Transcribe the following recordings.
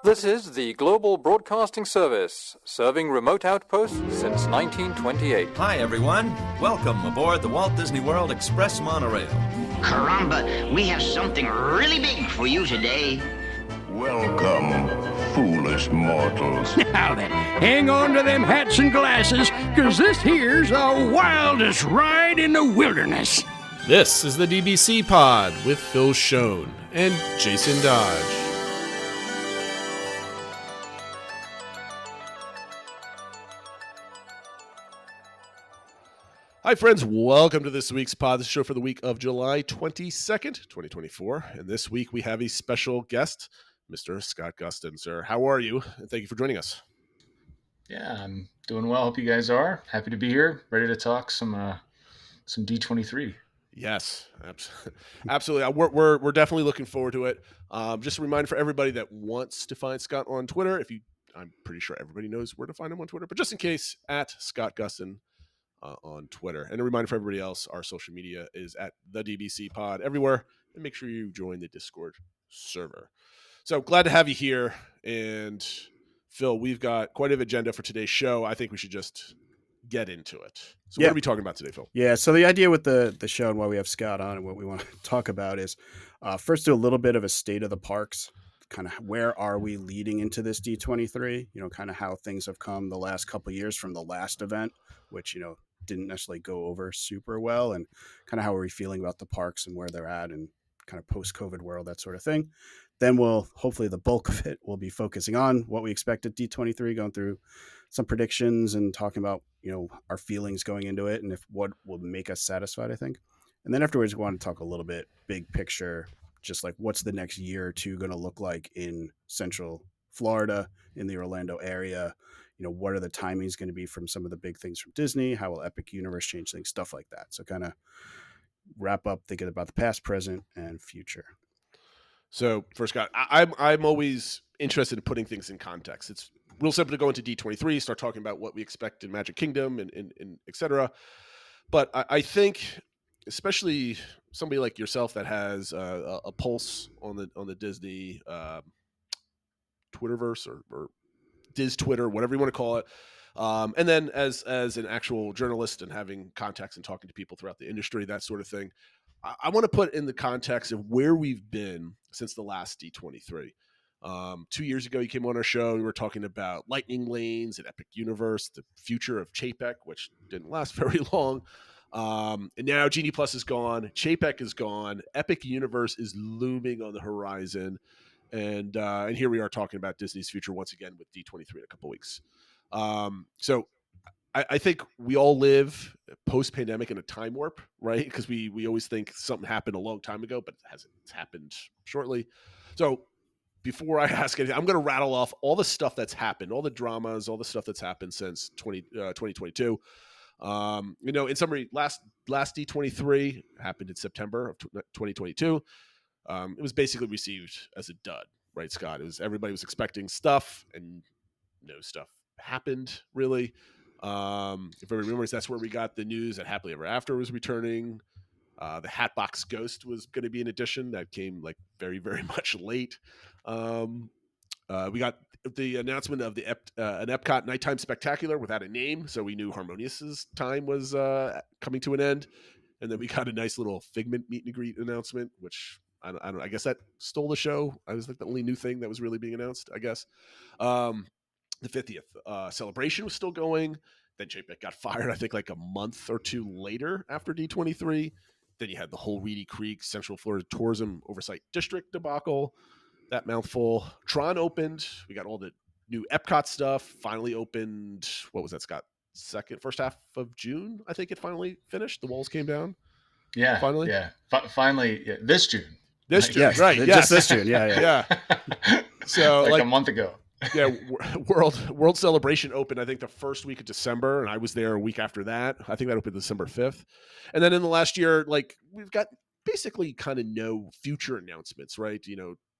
This is the Global Broadcasting Service, serving remote outposts since 1928. Hi, everyone. Welcome aboard the Walt Disney World Express Monorail. Caramba, we have something really big for you today. Welcome, foolish mortals. Now then, hang on to them hats and glasses, because this here's the wildest ride in the wilderness. This is the DBC Pod with Phil Schoen and Jason Dodge. Hi, friends. Welcome to this week's pod, the show for the week of July 22nd, 2024. And this week we have a special guest, Mr. Scott Gustin. Sir, how are you? And thank you for joining us. Yeah, I'm doing well. Hope you guys are. Happy to be here. Ready to talk some D23. Yes, absolutely. We're definitely looking forward to it. Just a reminder for everybody that wants to find Scott on Twitter. I'm pretty sure everybody knows where to find him on Twitter, but just in case, at Scott Gustin on Twitter. And a reminder for everybody else, our social media is at the DBC Pod everywhere. And make sure you join the Discord server. So glad to have you here. And Phil, we've got quite an agenda for today's show. I think we should just get into it. So What are we talking about today, Phil? Yeah, so the idea with the show and why we have Scott on and what we want to talk about is first do a little bit of a state of the parks, kind of where are we leading into this D23, kind of how things have come the last couple of years from the last event, which, didn't necessarily go over super well, and kind of how are we feeling about the parks and where they're at and kind of post-COVID world, that sort of thing. Then hopefully the bulk of it will be focusing on what we expect at D23, going through some predictions and talking about, our feelings going into it and if what will make us satisfied, I think. And then afterwards, we want to talk a little bit big picture, just like what's the next year or two going to look like in Central Florida, in the Orlando area. What are the timings going to be from some of the big things from Disney? How will Epic Universe change things? Stuff like that. So kind of wrap up thinking about the past, present, and future. So first, Scott, I'm always interested in putting things in context. It's real simple to go into D23, start talking about what we expect in Magic Kingdom and et cetera. But I think, especially somebody like yourself that has a pulse on the Disney Twitterverse or Diz Twitter, whatever you want to call it. And then as an actual journalist and having contacts and talking to people throughout the industry, that sort of thing, I want to put in the context of where we've been since the last D23. 2 years ago, you came on our show. We were talking about lightning lanes and Epic Universe, the future of Chapek, which didn't last very long. And now Genie Plus is gone. Chapek is gone. Epic Universe is looming on the horizon. And here we are talking about Disney's future once again with D23 in a couple weeks. So I think we all live post-pandemic in a time warp, right? Because we always think something happened a long time ago, but it's happened shortly. So before I ask anything, I'm going to rattle off all the stuff that's happened, all the dramas, all the stuff that's happened since 2022. In summary, last D23 happened in September of 2022. It was basically received as a dud, right, Scott? Everybody was expecting stuff, and no stuff happened, really. If everybody remembers, that's where we got the news that Happily Ever After was returning. The Hatbox Ghost was going to be an addition that came very, very much late. We got the announcement of an Epcot Nighttime Spectacular without a name, so we knew Harmonious's time was coming to an end. And then we got a nice little Figment meet and greet announcement, which I don't. I guess that stole the show. I was the only new thing that was really being announced, I guess. The 50th celebration was still going. Then Chapek got fired, I think, a month or two later after D23. Then you had the whole Reedy Creek Central Florida Tourism Oversight District debacle. That mouthful. Tron opened. We got all the new Epcot stuff. Finally opened. What was that, Scott? First half of June, I think it finally finished. The walls came down. Yeah. Finally. Yeah. Finally, this June. This June, yes, right? Just this June. Yeah. So a month ago. Yeah, World Celebration opened, I think, the first week of December, and I was there a week after that. I think that opened December 5th. And then in the last year, we've got basically kind of no future announcements, right?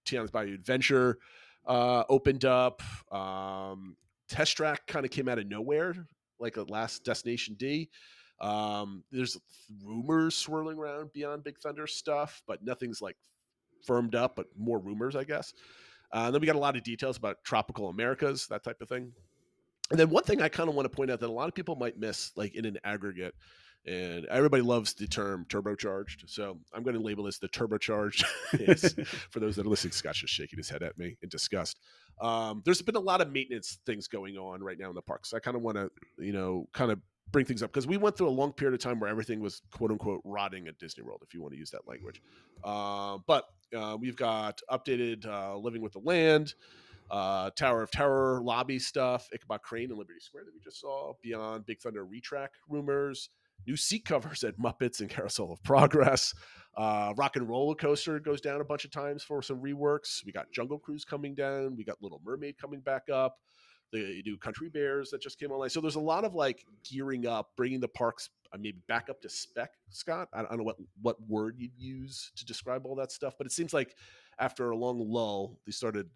Tiana's Bayou Adventure opened up. Test Track kind of came out of nowhere, like a last Destination D. There's rumors swirling around beyond Big Thunder stuff, but nothing's firmed up, but more rumors, I guess. Then we got a lot of details about tropical Americas, that type of thing. And then one thing I kind of want to point out that a lot of people might miss, like in an aggregate, and everybody loves the term turbocharged. So I'm going to label this the turbocharged. For those that are listening, Scott's just shaking his head at me in disgust. There's been a lot of maintenance things going on right now in the parks. So I kind of want to, kind of bring things up because we went through a long period of time where everything was quote unquote rotting at Disney World, if you want to use that language. But we've got updated Living with the Land, Tower of Terror lobby stuff, Ichabod Crane and Liberty Square that we just saw, Beyond Big Thunder retrack rumors, new seat covers at Muppets and Carousel of Progress. Rock and Roller Coaster goes down a bunch of times for some reworks. We got Jungle Cruise coming down. We got Little Mermaid coming back up. The new Country Bears that just came online. So there's a lot of like gearing up, bringing the parks maybe back up to spec, Scott. I don't know what word you'd use to describe all that stuff, but it seems like after a long lull, they started,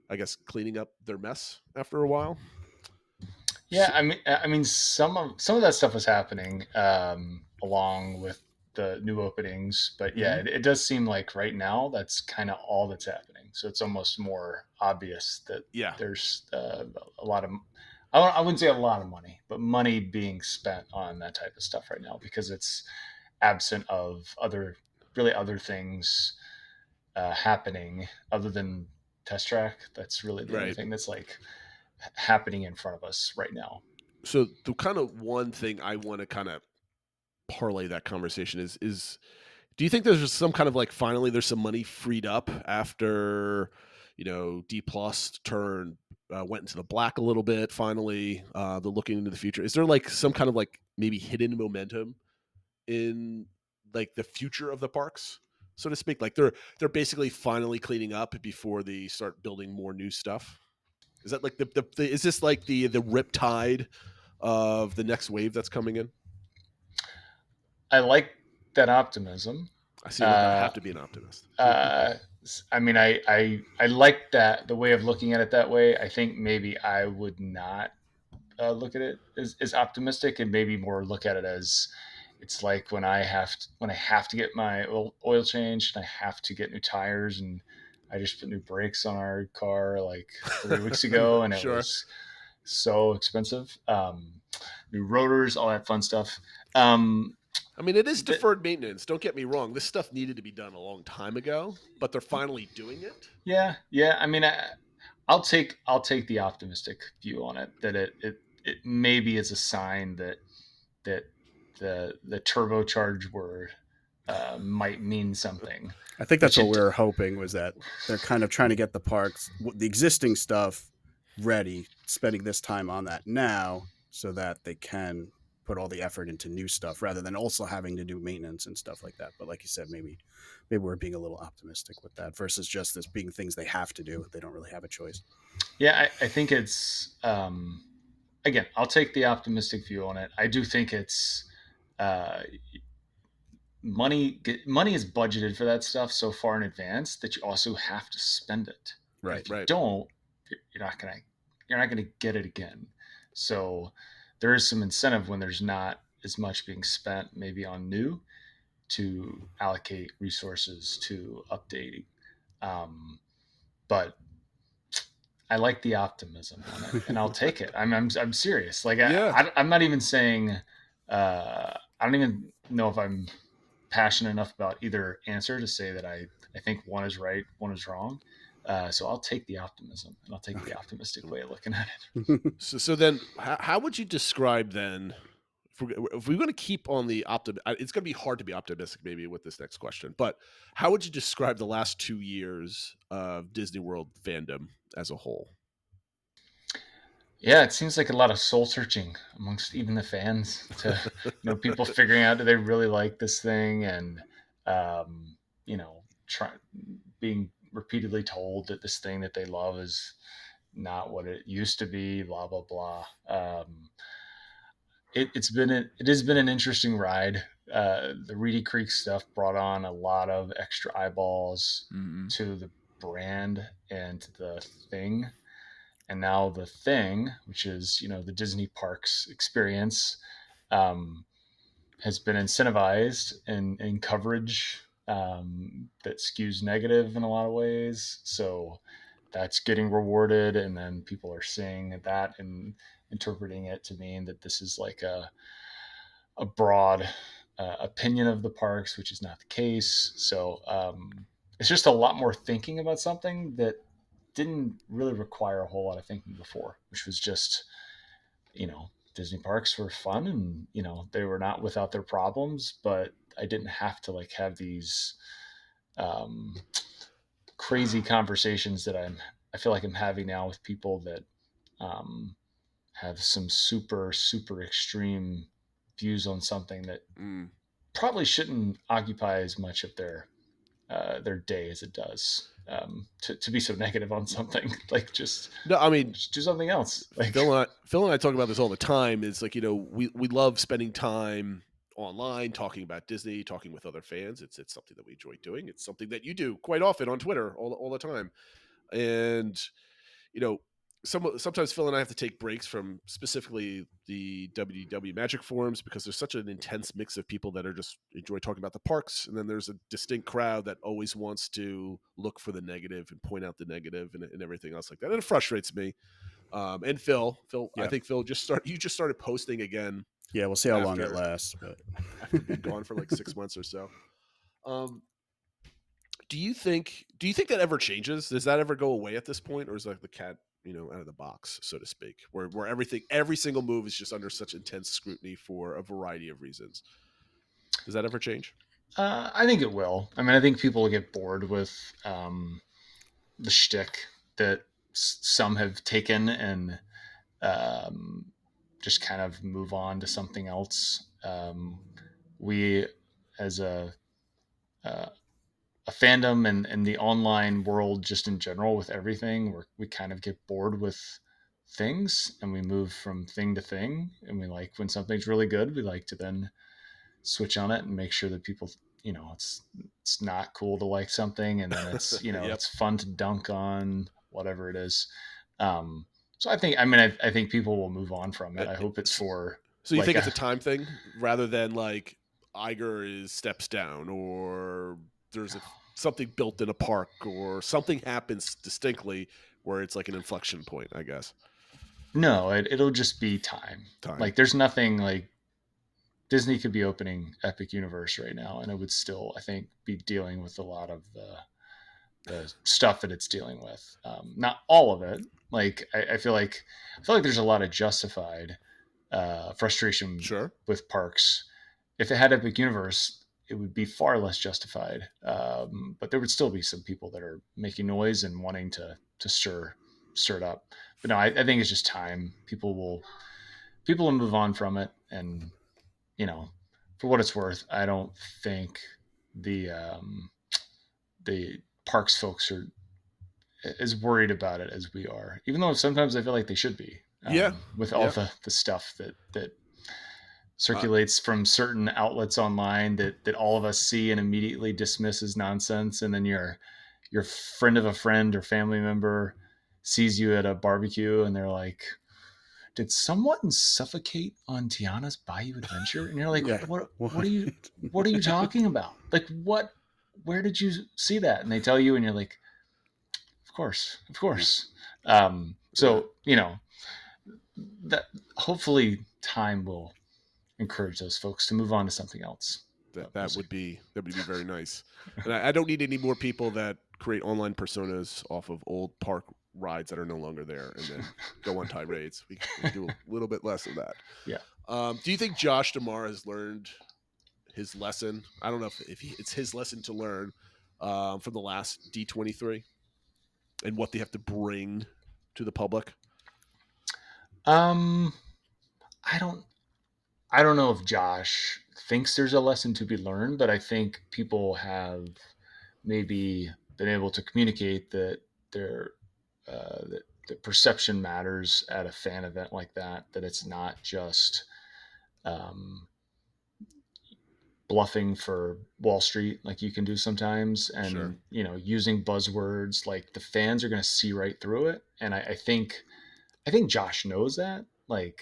I guess, cleaning up their mess after a while. Yeah, I mean, some of that stuff was happening along with the new openings, but yeah, it does seem like right now that's kind of all that's happening. So it's almost more obvious that there's a lot of, I wouldn't say a lot of money, but money being spent on that type of stuff right now because it's absent of other things happening other than Test Track. That's really the only thing that's like happening in front of us right now. So the kind of one thing I want to kind of parlay that conversation is do you think there's some kind of like finally there's some money freed up after D plus went into the black a little bit finally, they're looking into the future? Is there like some kind of like maybe hidden momentum in like the future of the parks, so to speak? Like they're basically finally cleaning up before they start building more new stuff? Is that like is this like the riptide of the next wave that's coming in? I like that optimism. I see. Look, I have to be an optimist. I mean, I like that the way of looking at it that way. I think maybe I would not look at it as optimistic, and maybe more look at it as it's like when I have to get my oil changed and I have to get new tires, and I just put new brakes on our car like 3 weeks ago, and it was so expensive. New rotors, all that fun stuff. I mean, it is deferred maintenance. Don't get me wrong. This stuff needed to be done a long time ago, but they're finally doing it. Yeah. I mean, I'll take the optimistic view on it. That it maybe is a sign that the turbocharged word might mean something. I think that's what we were hoping, was that they're kind of trying to get the parks, the existing stuff, ready, spending this time on that now so that they can put all the effort into new stuff rather than also having to do maintenance and stuff like that. But like you said, maybe we're being a little optimistic with that versus just this being things they have to do. They don't really have a choice. Yeah, I think it's again, I'll take the optimistic view on it. I do think it's money is budgeted for that stuff so far in advance that you also have to spend it. Right. If you don't, you're not gonna get it again. So there is some incentive when there's not as much being spent maybe on new to allocate resources to updating. But I like the optimism on it, and I'll take it. I'm serious. Like I'm not even saying I don't even know if I'm passionate enough about either answer to say that I think one is right, one is wrong. So I'll take the optimism, and I'll take the optimistic way of looking at it. So then, how would you describe then? If we're going to keep on the it's going to be hard to be optimistic maybe with this next question. But how would you describe the last 2 years of Disney World fandom as a whole? Yeah, it seems like a lot of soul searching amongst even the fans to people figuring out, do they really like this thing, and being repeatedly told that this thing that they love is not what it used to be, blah blah blah. It has been an interesting ride. The Reedy Creek stuff brought on a lot of extra eyeballs to the brand and to the thing. And now the thing, which is, the DisneyParks experience, has been incentivized in coverage that skews negative in a lot of ways. So that's getting rewarded, and then people are seeing that and interpreting it to mean that this is like a broad opinion of the parks, which is not the case. So it's just a lot more thinking about something that didn't really require a whole lot of thinking before, which was just, Disney parks were fun, and, they were not without their problems, but I didn't have to like have these crazy conversations that I feel like I'm having now with people that have some super, super extreme views on something that probably shouldn't occupy as much of their day as it does. To be so negative on something, like just do something else. Like Phil and I talk about this all the time. Is like, we love spending time online talking about Disney, talking with other fans. It's something that we enjoy doing. It's something that you do quite often on Twitter all the time. And sometimes Phil and I have to take breaks from specifically the WDW Magic forums because there's such an intense mix of people that are just enjoy talking about the parks, and then there's a distinct crowd that always wants to look for the negative and point out the negative and everything else like that, and it frustrates me. And Phil, Yeah. I think Phil you just started posting again. Yeah, we'll see how long it lasts. But after being gone for like 6 months or so. Do you think that ever changes? Does that ever go away at this point, or is like the cat, out of the box, so to speak, where every single move is just under such intense scrutiny for a variety of reasons? Does that ever change? I think it will. I mean, I think people will get bored with the shtick that some have taken and just kind of move on to something else. We, as a fandom and the online world just in general with everything, we kind of get bored with things and we move from thing to thing. And we like, when something's really good, we like to then switch on it and make sure that people, it's not cool to like something. And then it's, Yep. It's fun to dunk on whatever it is. So I think people will move on from it. I hope it's for. So you think it's a time thing rather than like Iger steps down, or there's something built in a park, or something happens distinctly where it's like an inflection point, I guess. No, it'll just be time. Like there's nothing like Disney could be opening Epic Universe right now, and it would still, I think, be dealing with a lot of the stuff that it's dealing with. Not all of it. Like I feel like there's a lot of justified frustration with parks. If it had Epic Universe, it would be far less justified. But there would still be some people that are making noise and wanting to stir it up. But no, I think it's just time. People will move on from it, and for what it's worth, I don't think the parks folks are as worried about it as we are, even though sometimes I feel like they should be. With all the stuff that circulates from certain outlets online that all of us see and immediately dismiss as nonsense, and then your friend of a friend or family member sees you at a barbecue and they're like, did someone suffocate on Tiana's Bayou Adventure? And you're like, what are you talking about? Like, where did you see that? And they tell you, and you're like, of course. So, that hopefully time will encourage those folks to move on to something else. That would be very nice. And I don't need any more people that create online personas off of old park rides that are no longer there and then go on tirades. We can do a little bit less of that. Yeah. Do you think Josh DeMar has learned his lesson? I don't know if it's his lesson to learn from the last D23 and what they have to bring to the public. I don't know if Josh thinks there's a lesson to be learned, but I think people have maybe been able to communicate that the perception matters at a fan event like that it's not just bluffing for Wall Street like you can do sometimes, and using buzzwords. Like, the fans are going to see right through it, and I think Josh knows that. Like,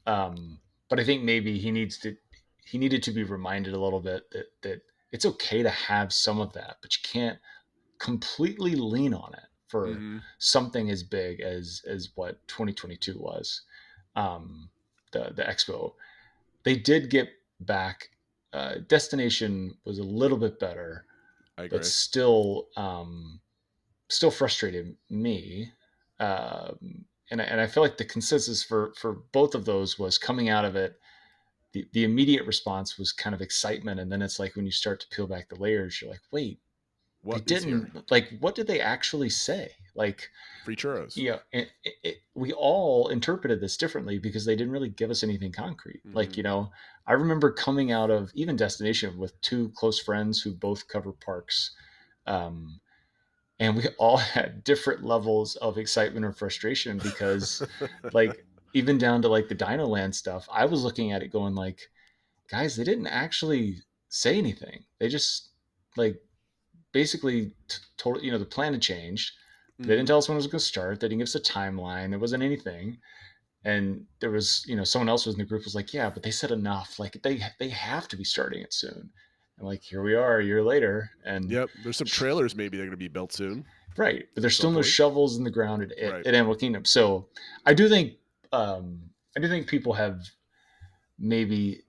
but I think maybe he needed to be reminded a little bit that it's okay to have some of that, but you can't completely lean on it for something as big as what 2022 was, the expo. They did get back. Destination was a little bit better, I agree. but still frustrated me. And I feel like the consensus for both of those was coming out of it. The immediate response was kind of excitement, and then it's like when you start to peel back the layers, you're like, wait, What they is here? didn't like. What did they actually say? Like, Free churros. yeah, we all interpreted this differently because they didn't really give us anything concrete. Like, I remember coming out of even Destination with two close friends who both cover parks. And we all had different levels of excitement or frustration because like, even down to like the Dino Land stuff, I was looking at it going like, guys, they didn't actually say anything. They just like basically told, the plan had changed. They didn't tell us when it was going to start. They didn't give us a timeline. There wasn't anything. And there was, someone else was in the group was like, yeah, but they said enough. Like they have to be starting it soon. And like, here we are a year later. And yep, there's some trailers maybe they're going to be built soon. Right. But there's still no shovels in the ground Right. at Animal Kingdom. So I do think people have maybe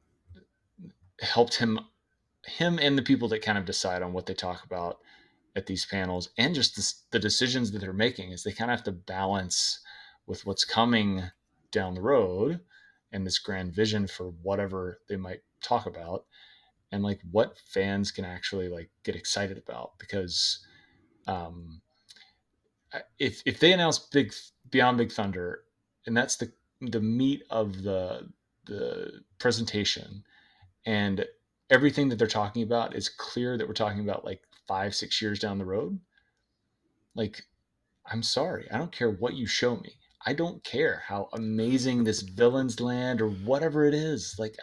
helped him and the people that kind of decide on what they talk about at these panels, and just the decisions that they're making is they kind of have to balance with what's coming down the road and this grand vision for whatever they might talk about, and like what fans can actually like get excited about. Because if they announce Beyond Big Thunder, and that's the meat of the presentation, and everything that they're talking about is clear that we're talking about like 5-6 years down the road, like, I'm sorry, I don't care what you show me. I don't care how amazing this Villains Land or whatever it is. Like,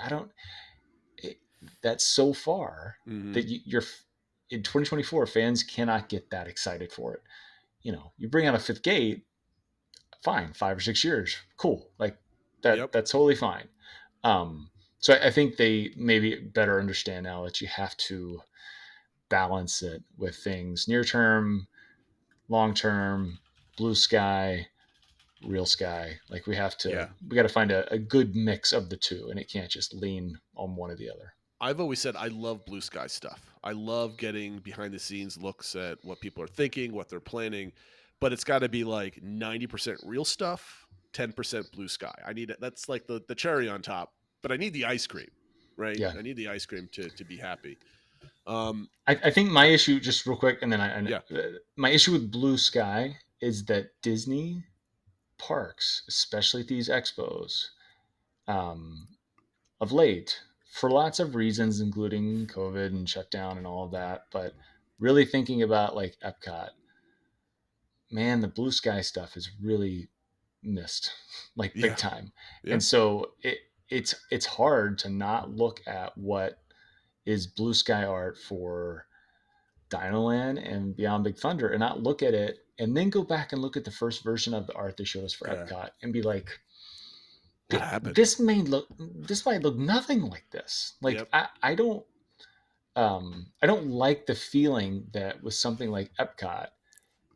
that's so far that you're in 2024, fans cannot get that excited for it. You bring out a fifth gate, fine, 5 or 6 years, cool. Like that, that's totally fine. So I think they maybe better understand now that you have to balance it with things near term, long term, blue sky, real sky. Like we got to find a good mix of the two, and it can't just lean on one or the other. I've always said I love blue sky stuff. I love getting behind the scenes looks at what people are thinking, what they're planning, but it's got to be like 90% real stuff, 10% blue sky. I need it. That's like the cherry on top, but I need the ice cream, right? Yeah. I need the ice cream to be happy. I think my issue, just real quick, and then my issue with blue sky is that Disney parks, especially at these expos, of late, for lots of reasons, including COVID and shutdown and all of that, but really thinking about like Epcot, man, the blue sky stuff is really missed, like big time. Yeah. And so it's hard to not look at what is blue sky art for Dinoland and Beyond Big Thunder and not look at it and then go back and look at the first version of the art they showed us for Epcot and be like, this might look nothing like this. Like I don't like the feeling that with something like Epcot,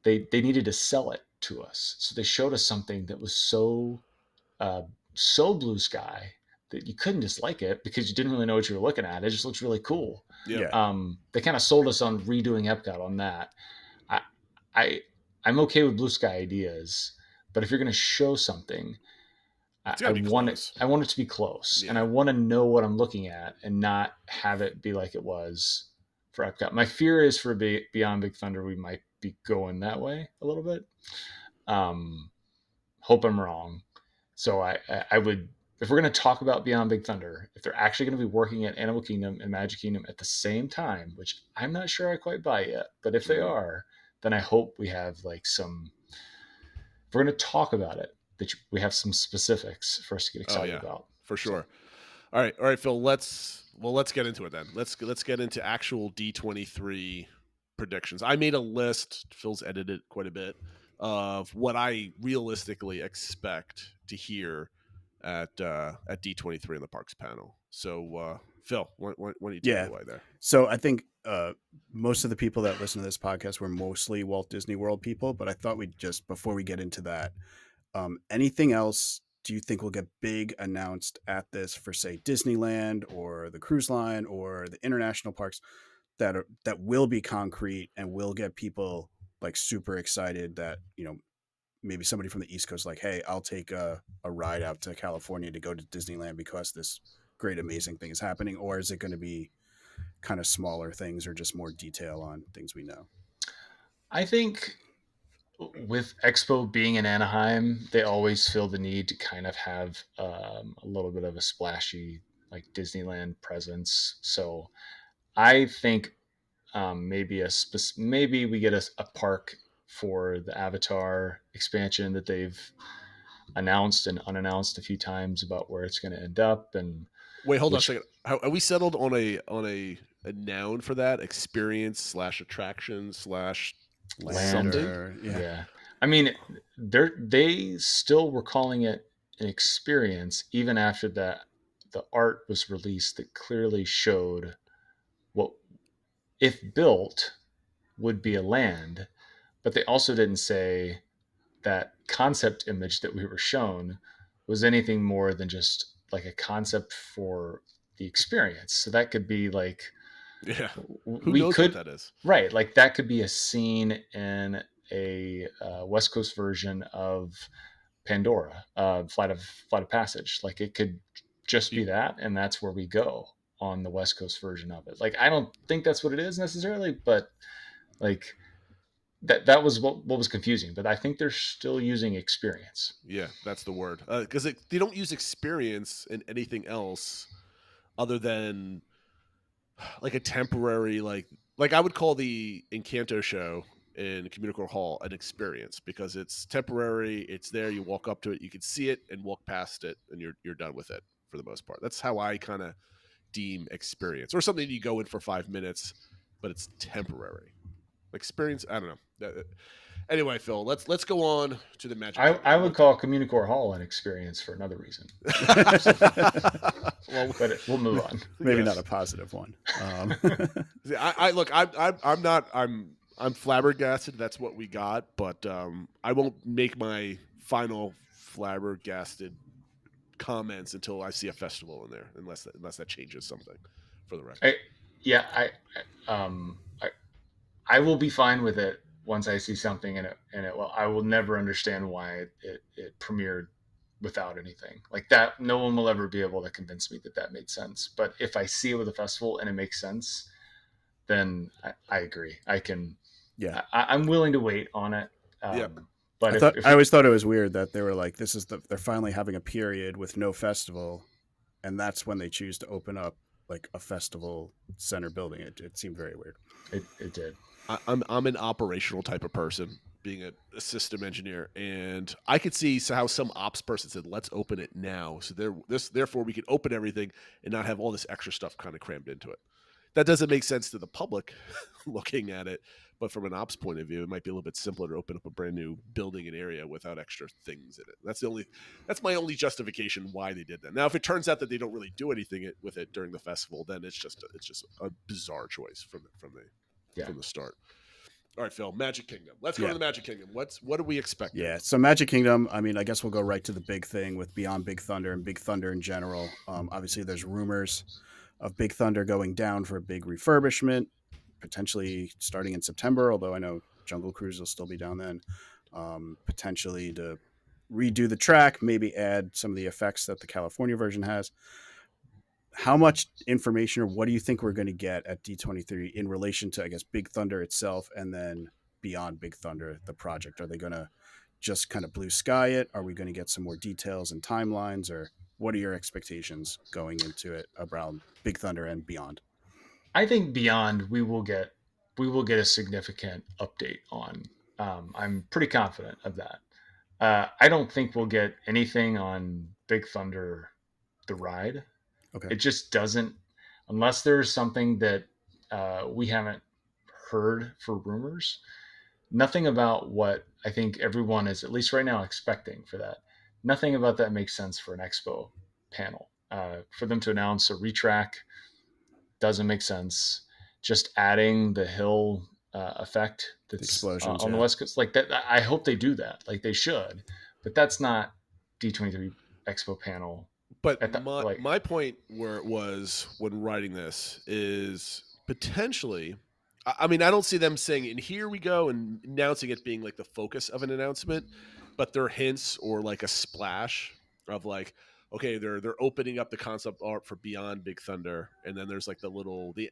they needed to sell it to us. So they showed us something that was so blue sky that you couldn't dislike it because you didn't really know what you were looking at. It just looks really cool. Yeah. They kind of sold us on redoing Epcot on that. I'm okay with blue sky ideas, but if you're going to show something, I want it to be close, and I want to know what I'm looking at and not have it be like it was for Epcot. My fear is for Beyond Big Thunder, we might be going that way a little bit. Hope I'm wrong. So I would, if we're going to talk about Beyond Big Thunder, if they're actually going to be working at Animal Kingdom and Magic Kingdom at the same time, which I'm not sure I quite buy yet, but if they are, then I hope we have like some, if we're going to talk about it, that we have some specifics for us to get excited about. For sure. So. All right, Phil, let's get into it then. Let's get into actual D23 predictions. I made a list, Phil's edited quite a bit, of what I realistically expect to hear at D23 in the parks panel. So Phil, why don't you take it away there? So I think uh, most of the people that listen to this podcast were mostly Walt Disney World people, but I thought we'd just, before we get into that, anything else do you think will get big announced at this for, say, Disneyland or the cruise line or the international parks that will be concrete and will get people like super excited that, maybe somebody from the East Coast, like, hey, I'll take a ride out to California to go to Disneyland because this great, amazing thing is happening? Or is it going to be kind of smaller things or just more detail on things we know? I think with Expo being in Anaheim, they always feel the need to kind of have a little bit of a splashy like Disneyland presence. So I think maybe we get a park for the Avatar expansion that they've announced and unannounced a few times about where it's going to end up. And Wait, hold on a second. Are we settled on a noun for that? Experience / attraction / Lander, something? yeah. I mean, they still were calling it an experience even after that the art was released that clearly showed what, if built, would be a land. But they also didn't say that concept image that we were shown was anything more than just like a concept for the experience. So that could be like, Yeah. Who we knows could, what that is? right? Like that could be a scene in a West Coast version of Pandora, Flight of Passage. Like it could just be that, and that's where we go on the West Coast version of it. Like I don't think that's what it is necessarily, but like that was what was confusing. But I think they're still using experience. Yeah, that's the word. Because they don't use experience in anything else other than like a temporary like I would call the Encanto show in Communicore Hall an experience because it's temporary. It's there. You walk up to it, you can see it, and walk past it, and you're done with it for the most part. That's how I kind of deem experience, or something you go in for 5 minutes, but it's temporary. Experience, I don't know. Anyway, Phil, let's go on to the Magic Kingdom. I would call Communicore Hall an experience for another reason. Well, but we'll move on. Maybe Yes. not a positive one. See, I look, I'm flabbergasted. That's what we got, but I won't make my final flabbergasted comments until I see a festival in there, unless that changes something for the record. I will be fine with it once I see something in it. Well, I will never understand why it premiered without anything like that. No one will ever be able to convince me that made sense. But if I see it with a festival and it makes sense, then I agree. I can. Yeah, I'm willing to wait on it. Yep. But I always thought it was weird that they were like, they're finally having a period with no festival, and that's when they choose to open up like a festival center building. It seemed very weird. It did. I'm an operational type of person, being a system engineer, and I could see how some ops person said, "Let's open it now." So therefore we can open everything and not have all this extra stuff kind of crammed into it. That doesn't make sense to the public looking at it, but from an ops point of view, it might be a little bit simpler to open up a brand new building and area without extra things in it. That's my only justification why they did that. Now, if it turns out that they don't really do anything with it during the festival, then it's just a bizarre choice from the start. All right, Phil, Magic Kingdom. Let's go to the Magic Kingdom. What do we expect? Yeah, so Magic Kingdom, I mean, I guess we'll go right to the big thing with Beyond Big Thunder and Big Thunder in general. Obviously, there's rumors of Big Thunder going down for a big refurbishment, potentially starting in September, although I know Jungle Cruise will still be down then. Potentially to redo the track, maybe add some of the effects that the California version has. How much information or what do you think we're going to get at D23 in relation to, I guess, Big Thunder itself and then Beyond Big Thunder, the project? Are they going to just kind of blue sky it? Are we going to get some more details and timelines, or what are your expectations going into it around Big Thunder and Beyond? I think Beyond we will get a significant update on. I'm pretty confident of that. I don't think we'll get anything on Big Thunder, the ride. Okay. It just doesn't, unless there's something that we haven't heard for rumors. Nothing about what I think everyone is, at least right now, expecting for that. Nothing about that makes sense for an expo panel. For them to announce a retrack doesn't make sense. just adding the hill effect that's explosions, on the West Coast. Like that, I hope they do that. Like they should, but that's not D23 Expo panel. But At the, like, my point where it was when writing this is potentially, I mean, I don't see them saying, and here we go, and announcing it being like the focus of an announcement, but there are hints or like a splash of like, okay, they're opening up the concept art for Beyond Big Thunder, and then there's like the little the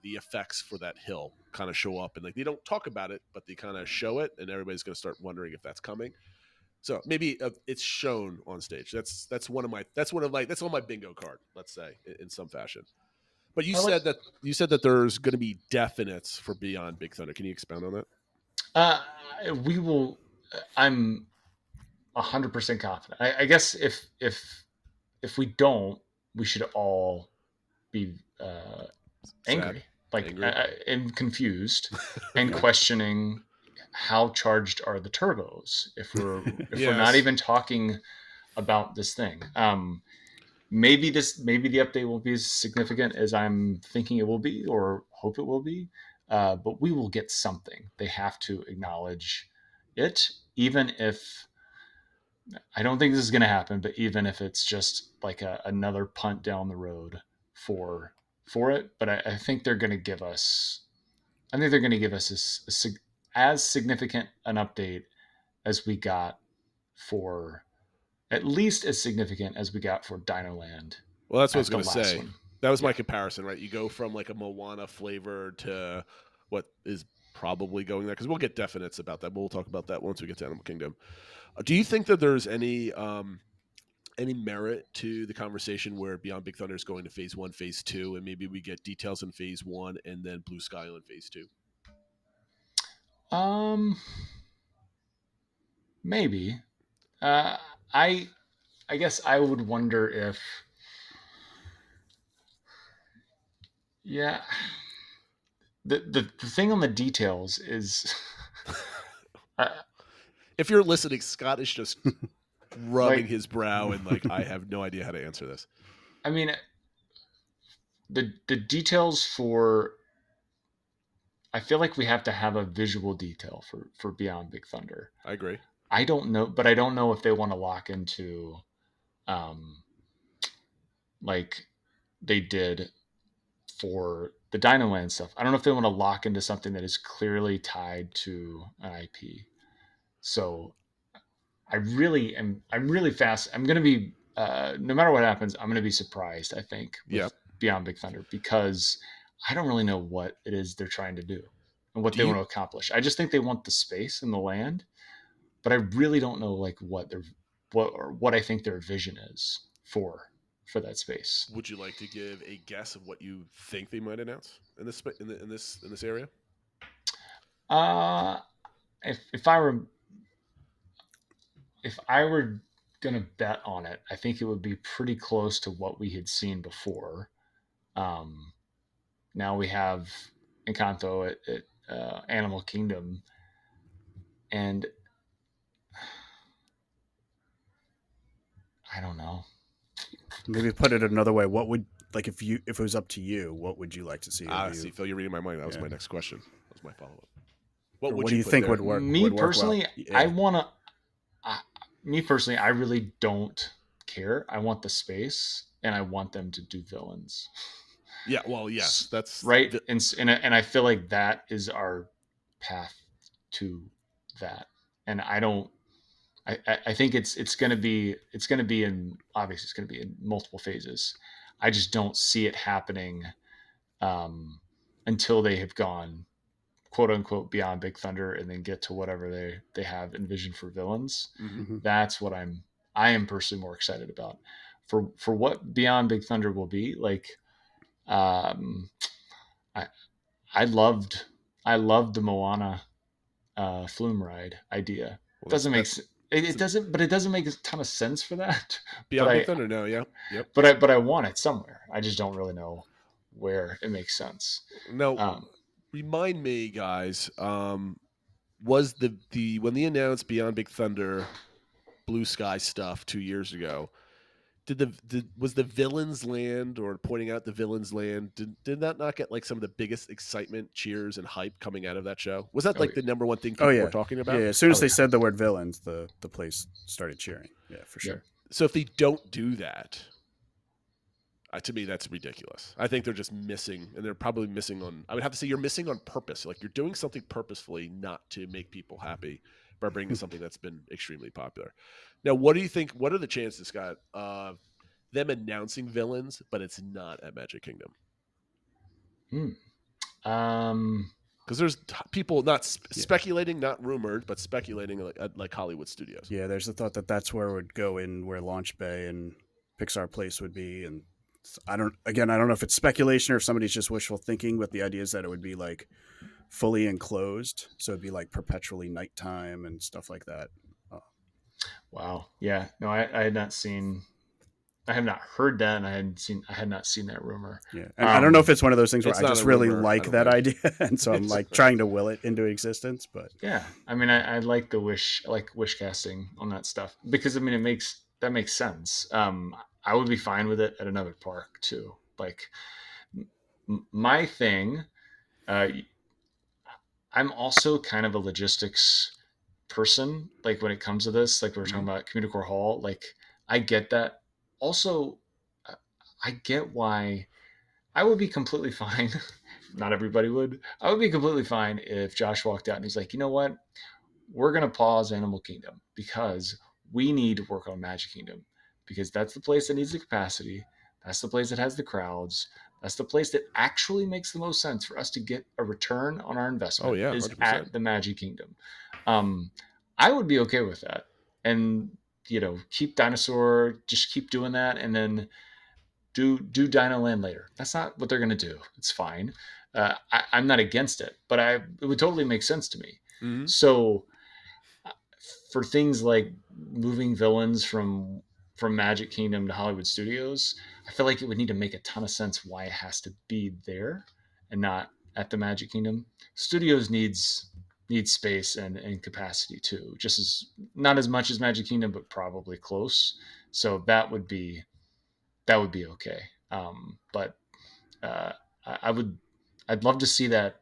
effects for that hill kind of show up, and like they don't talk about it, but they kind of show it, and everybody's going to start wondering if that's coming. So maybe it's shown on stage. That's on my bingo card, let's say, in some fashion. But you said that there's going to be definites for Beyond Big Thunder. Can you expound on that? We will. I'm 100% confident. I guess if we don't, we should all be angry, and confused, and questioning how charged are the turbos if we're not even talking about this thing. Maybe the update will be as significant as I'm thinking it will be or hope it will be, but we will get something. They have to acknowledge it, even if I don't think this is going to happen, but even if it's just like another punt down the road for it. But I think they're going to give us as significant an update as we got for, at least as significant as we got for Dino Land. Well, that's what I was going to say. One. That was my comparison, right? You go from like a Moana flavor to what is probably going there, because we'll get definites about that. We'll talk about that once we get to Animal Kingdom. Do you think that there's any merit to the conversation where Beyond Big Thunder is going to phase 1, phase 2, and maybe we get details in phase 1 and then Blue Sky on phase 2? Maybe. I guess I would wonder if, the thing on the details is, if you're listening, Scott is just rubbing his brow and like, I have no idea how to answer this. I mean, the details for, I feel like we have to have a visual detail for Beyond Big Thunder. I agree. I don't know if they want to lock into, like they did for the Dino Land stuff. I don't know if they want to lock into something that is clearly tied to an IP. So I'm really fast. I'm going to be, no matter what happens, I'm going to be surprised, I think, with Beyond Big Thunder, because I don't really know what it is they're trying to do and what they want to accomplish. I just think they want the space and the land, but I really don't know like what I think their vision is for that space. Would you like to give a guess of what you think they might announce in this area? If I were gonna bet on it, I think it would be pretty close to what we had seen before. Now we have Encanto at Animal Kingdom, and I don't know. Maybe put it another way. What would, like, if it was up to you, what would you like to see? See, Phil, you're reading my mind. That was my next question. That was my follow-up. What do you think would work? Me would personally, work well? I really don't care. I want the space, and I want them to do villains. Yeah, well, yes, that's right. And I feel like that is our path to that. And I think it's going to be obviously it's going to be in multiple phases. I just don't see it happening until they have gone, quote unquote, beyond Big Thunder and then get to whatever they have envisioned for villains. Mm-hmm. That's what I am personally more excited about for what Beyond Big Thunder will be like. I loved the Moana flume ride idea. Well, it doesn't make a ton of sense for that. Beyond Big Thunder, no, yeah, yep. But I want it somewhere. I just don't really know where it makes sense. No, remind me, guys. Was the when they announced Beyond Big Thunder, Blue Sky stuff 2 years ago? Was the villains land, or pointing out the villains land, did that not get like some of the biggest excitement, cheers, and hype coming out of that show? Was that like the number one thing people were talking about? Yeah, as soon as they said the word villains, the place started cheering. Yeah, for sure. So if they don't do that, to me, that's ridiculous. I think they're just missing, and they're probably missing on. I would have to say you're missing on purpose. Like, you're doing something purposefully, not to make people happy, by bringing something that's been extremely popular. Now, what do you think? What are the chances, Scott, of them announcing villains, but it's not at Magic Kingdom? Because there's people not speculating, not rumored, but speculating like Hollywood Studios. Yeah, there's the thought that that's where it would go in, where Launch Bay and Pixar Place would be, and I don't know if it's speculation or if somebody's just wishful thinking, but the idea is that it would be like fully enclosed, so it'd be like perpetually nighttime and stuff like that. Wow. Yeah. No, I had not heard that, and I had not seen that rumor. Yeah. And I don't know if it's one of those things where I just really like that think. idea, and so I'm like trying to will it into existence. But yeah, I mean, I like the wish casting on that stuff, because I mean, that makes sense. I would be fine with it at another park too. Like, my thing, I'm also kind of a logistics person. Like, when it comes to this, like we were talking about Communicore Hall, like I get that. Also, I get why I would be completely fine. Not everybody would. I would be completely fine if Josh walked out and he's like, you know what? We're going to pause Animal Kingdom because we need to work on Magic Kingdom, because that's the place that needs the capacity. That's the place that has the crowds. That's the place that actually makes the most sense for us to get a return on our investment. Oh, yeah, 100%. Is at the Magic Kingdom. I would be okay with that. And, keep Dinosaur, just keep doing that, and then do Dino Land later. That's not what they're going to do. It's fine. I'm not against it, but it would totally make sense to me. Mm-hmm. So for things like moving villains from Magic Kingdom to Hollywood Studios, I feel like it would need to make a ton of sense why it has to be there and not at the Magic Kingdom. Studios needs space and capacity too, just as not as much as Magic Kingdom, but probably close. So that would be okay. But I'd love to see that.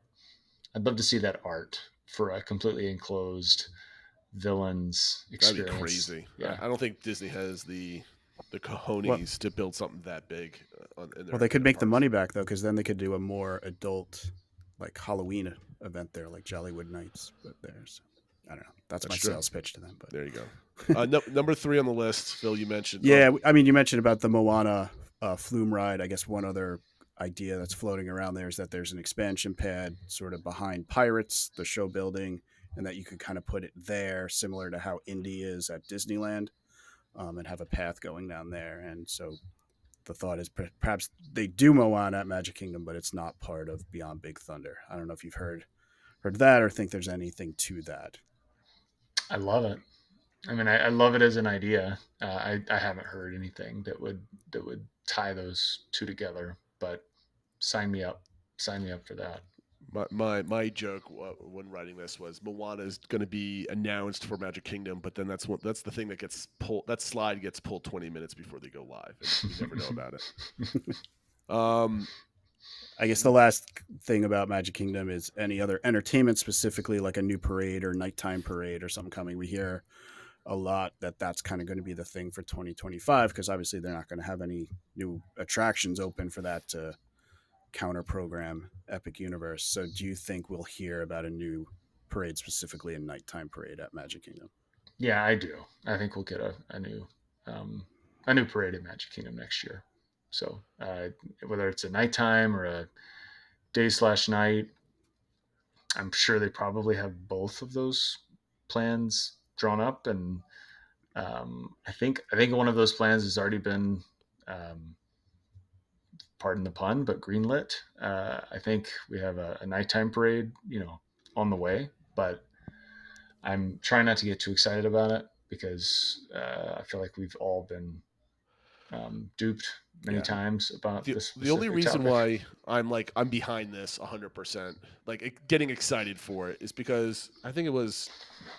I'd love to see that art for a completely enclosed villains experience. That'd be crazy. Yeah. I don't think Disney has the cojones to build something that big. They could make the money back though, because then they could do a more adult, like Halloween event there, like Jollywood Nights. But there's, I don't know. That's my true. sales pitch to them. But there you go. Number 3 on the list, Phil. You mentioned. Yeah, I mean, you mentioned about the Moana flume ride. I guess one other idea that's floating around there is that there's an expansion pad sort of behind Pirates, the show building, and that you could kind of put it there, similar to how Indy is at Disneyland, and have a path going down there. And so the thought is perhaps they do Moana at Magic Kingdom, but it's not part of Beyond Big Thunder. I don't know if you've heard that or think there's anything to that. I love it. I mean, I love it as an idea. I haven't heard anything that would tie those two together, but sign me up for that. My joke when writing this was Moana is going to be announced for Magic Kingdom, but then that's the thing that gets pulled. That slide gets pulled 20 minutes before they go live, and you never know about it. I guess the last thing about Magic Kingdom is any other entertainment, specifically like a new parade or nighttime parade or something coming. We hear a lot that's kind of going to be the thing for 2025, because obviously they're not going to have any new attractions open for that to counter program Epic Universe. So do you think we'll hear about a new parade, specifically a nighttime parade at Magic Kingdom? Yeah, I do. I think we'll get a new parade at Magic Kingdom next year. So whether it's a nighttime or a day/night, I'm sure they probably have both of those plans drawn up, and I think one of those plans has already been, pardon the pun, but greenlit. I think we have a nighttime parade, on the way, but I'm trying not to get too excited about it, because I feel like we've all been duped many Yeah. times about The, this the only specific reason topic. why I'm behind this 100%, getting excited for it, is because I think it was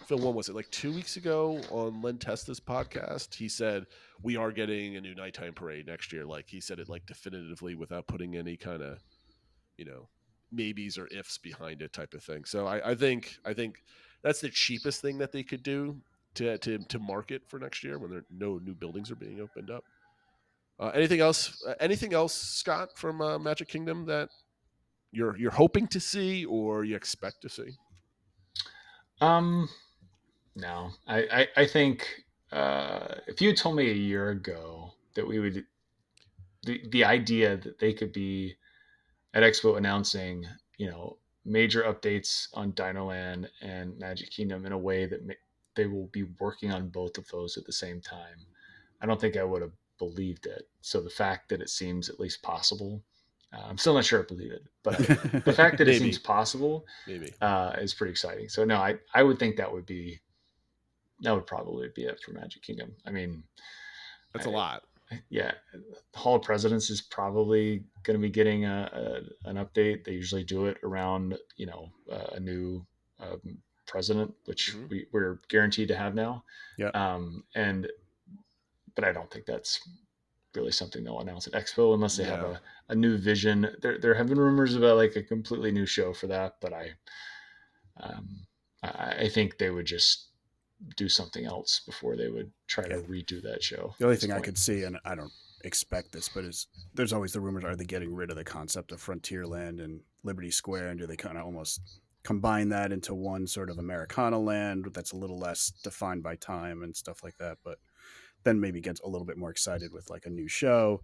Phil. When was it? Like 2 weeks ago on Len Testa's podcast, he said we are getting a new nighttime parade next year. Like he said it like definitively without putting any kind of maybes or ifs behind it type of thing. So I think that's the cheapest thing that they could do to market for next year when there no new buildings are being opened up. Anything else? Anything else, Scott, from Magic Kingdom that you're hoping to see or you expect to see? Um, no, I think if you had told me a year ago that we would the idea that they could be at Expo announcing, major updates on Dinoland and Magic Kingdom in a way that they will be working on both of those at the same time, I don't think I would have believed it. So the fact that it seems at least possible, I'm still not sure I believe it, but the fact that it seems Maybe, possible maybe is pretty exciting. So no, I would think that would probably be it for Magic Kingdom. I mean, that's a I, lot. yeah, Hall of Presidents is probably going to be getting an update. They usually do it around a new president, which Hmm. we're guaranteed to have now. Yeah. And but I don't think that's really something they'll announce at Expo unless they have No, a new vision. There have been rumors about like a completely new show for that, but um, I think they would just do something else before they would try to Yeah. redo that show The at only this thing I point. could see, and I don't expect this, but is there's always the rumors: are they getting rid of the concept of Frontierland and Liberty Square, and do they kind of almost combine that into one sort of Americana land that's a little less defined by time and stuff like that? But then maybe gets a little bit more excited with like a new show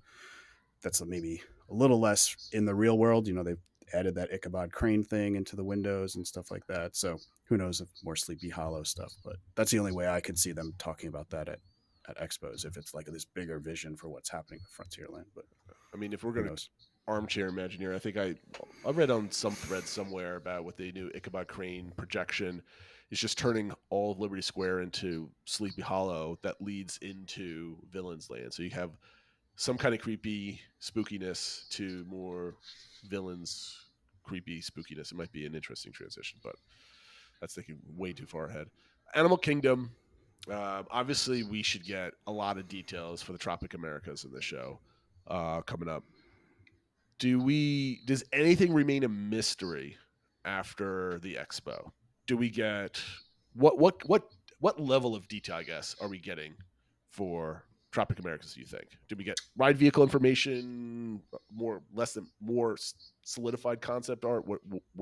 that's maybe a little less in the real world. They've added that Ichabod Crane thing into the windows and stuff like that. So who knows if more Sleepy Hollow stuff, but that's the only way I could see them talking about that at expos, if it's like this bigger vision for what's happening with Frontierland. But I mean if we're who gonna knows? armchair Imagineer, I think I read on some thread somewhere about what they new Ichabod Crane projection is just turning all of Liberty Square into Sleepy Hollow that leads into Villains Land. So you have some kind of creepy spookiness to more villains creepy spookiness. It might be an interesting transition, but that's thinking way too far ahead. Animal Kingdom. Obviously, we should get a lot of details for the Tropic Americas in the show coming up. Does anything remain a mystery after the expo? Do we get what level of detail, I guess, are we getting for Tropic Americas, do you think? Do we get ride vehicle information, more solidified concept art? Where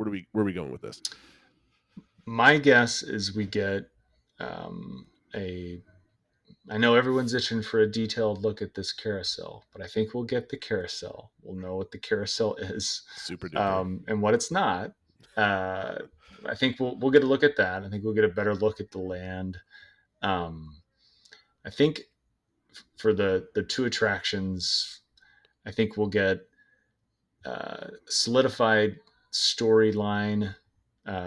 are we going with this? My guess is we get um, a. I know everyone's itching for a detailed look at this carousel, but I think we'll get the carousel. We'll know what the carousel is, Super duper. and what it's not. Uh, I think we'll get a look at that. I think we'll get a better look at the land. Um, I think for the two attractions, I think we'll get solidified storyline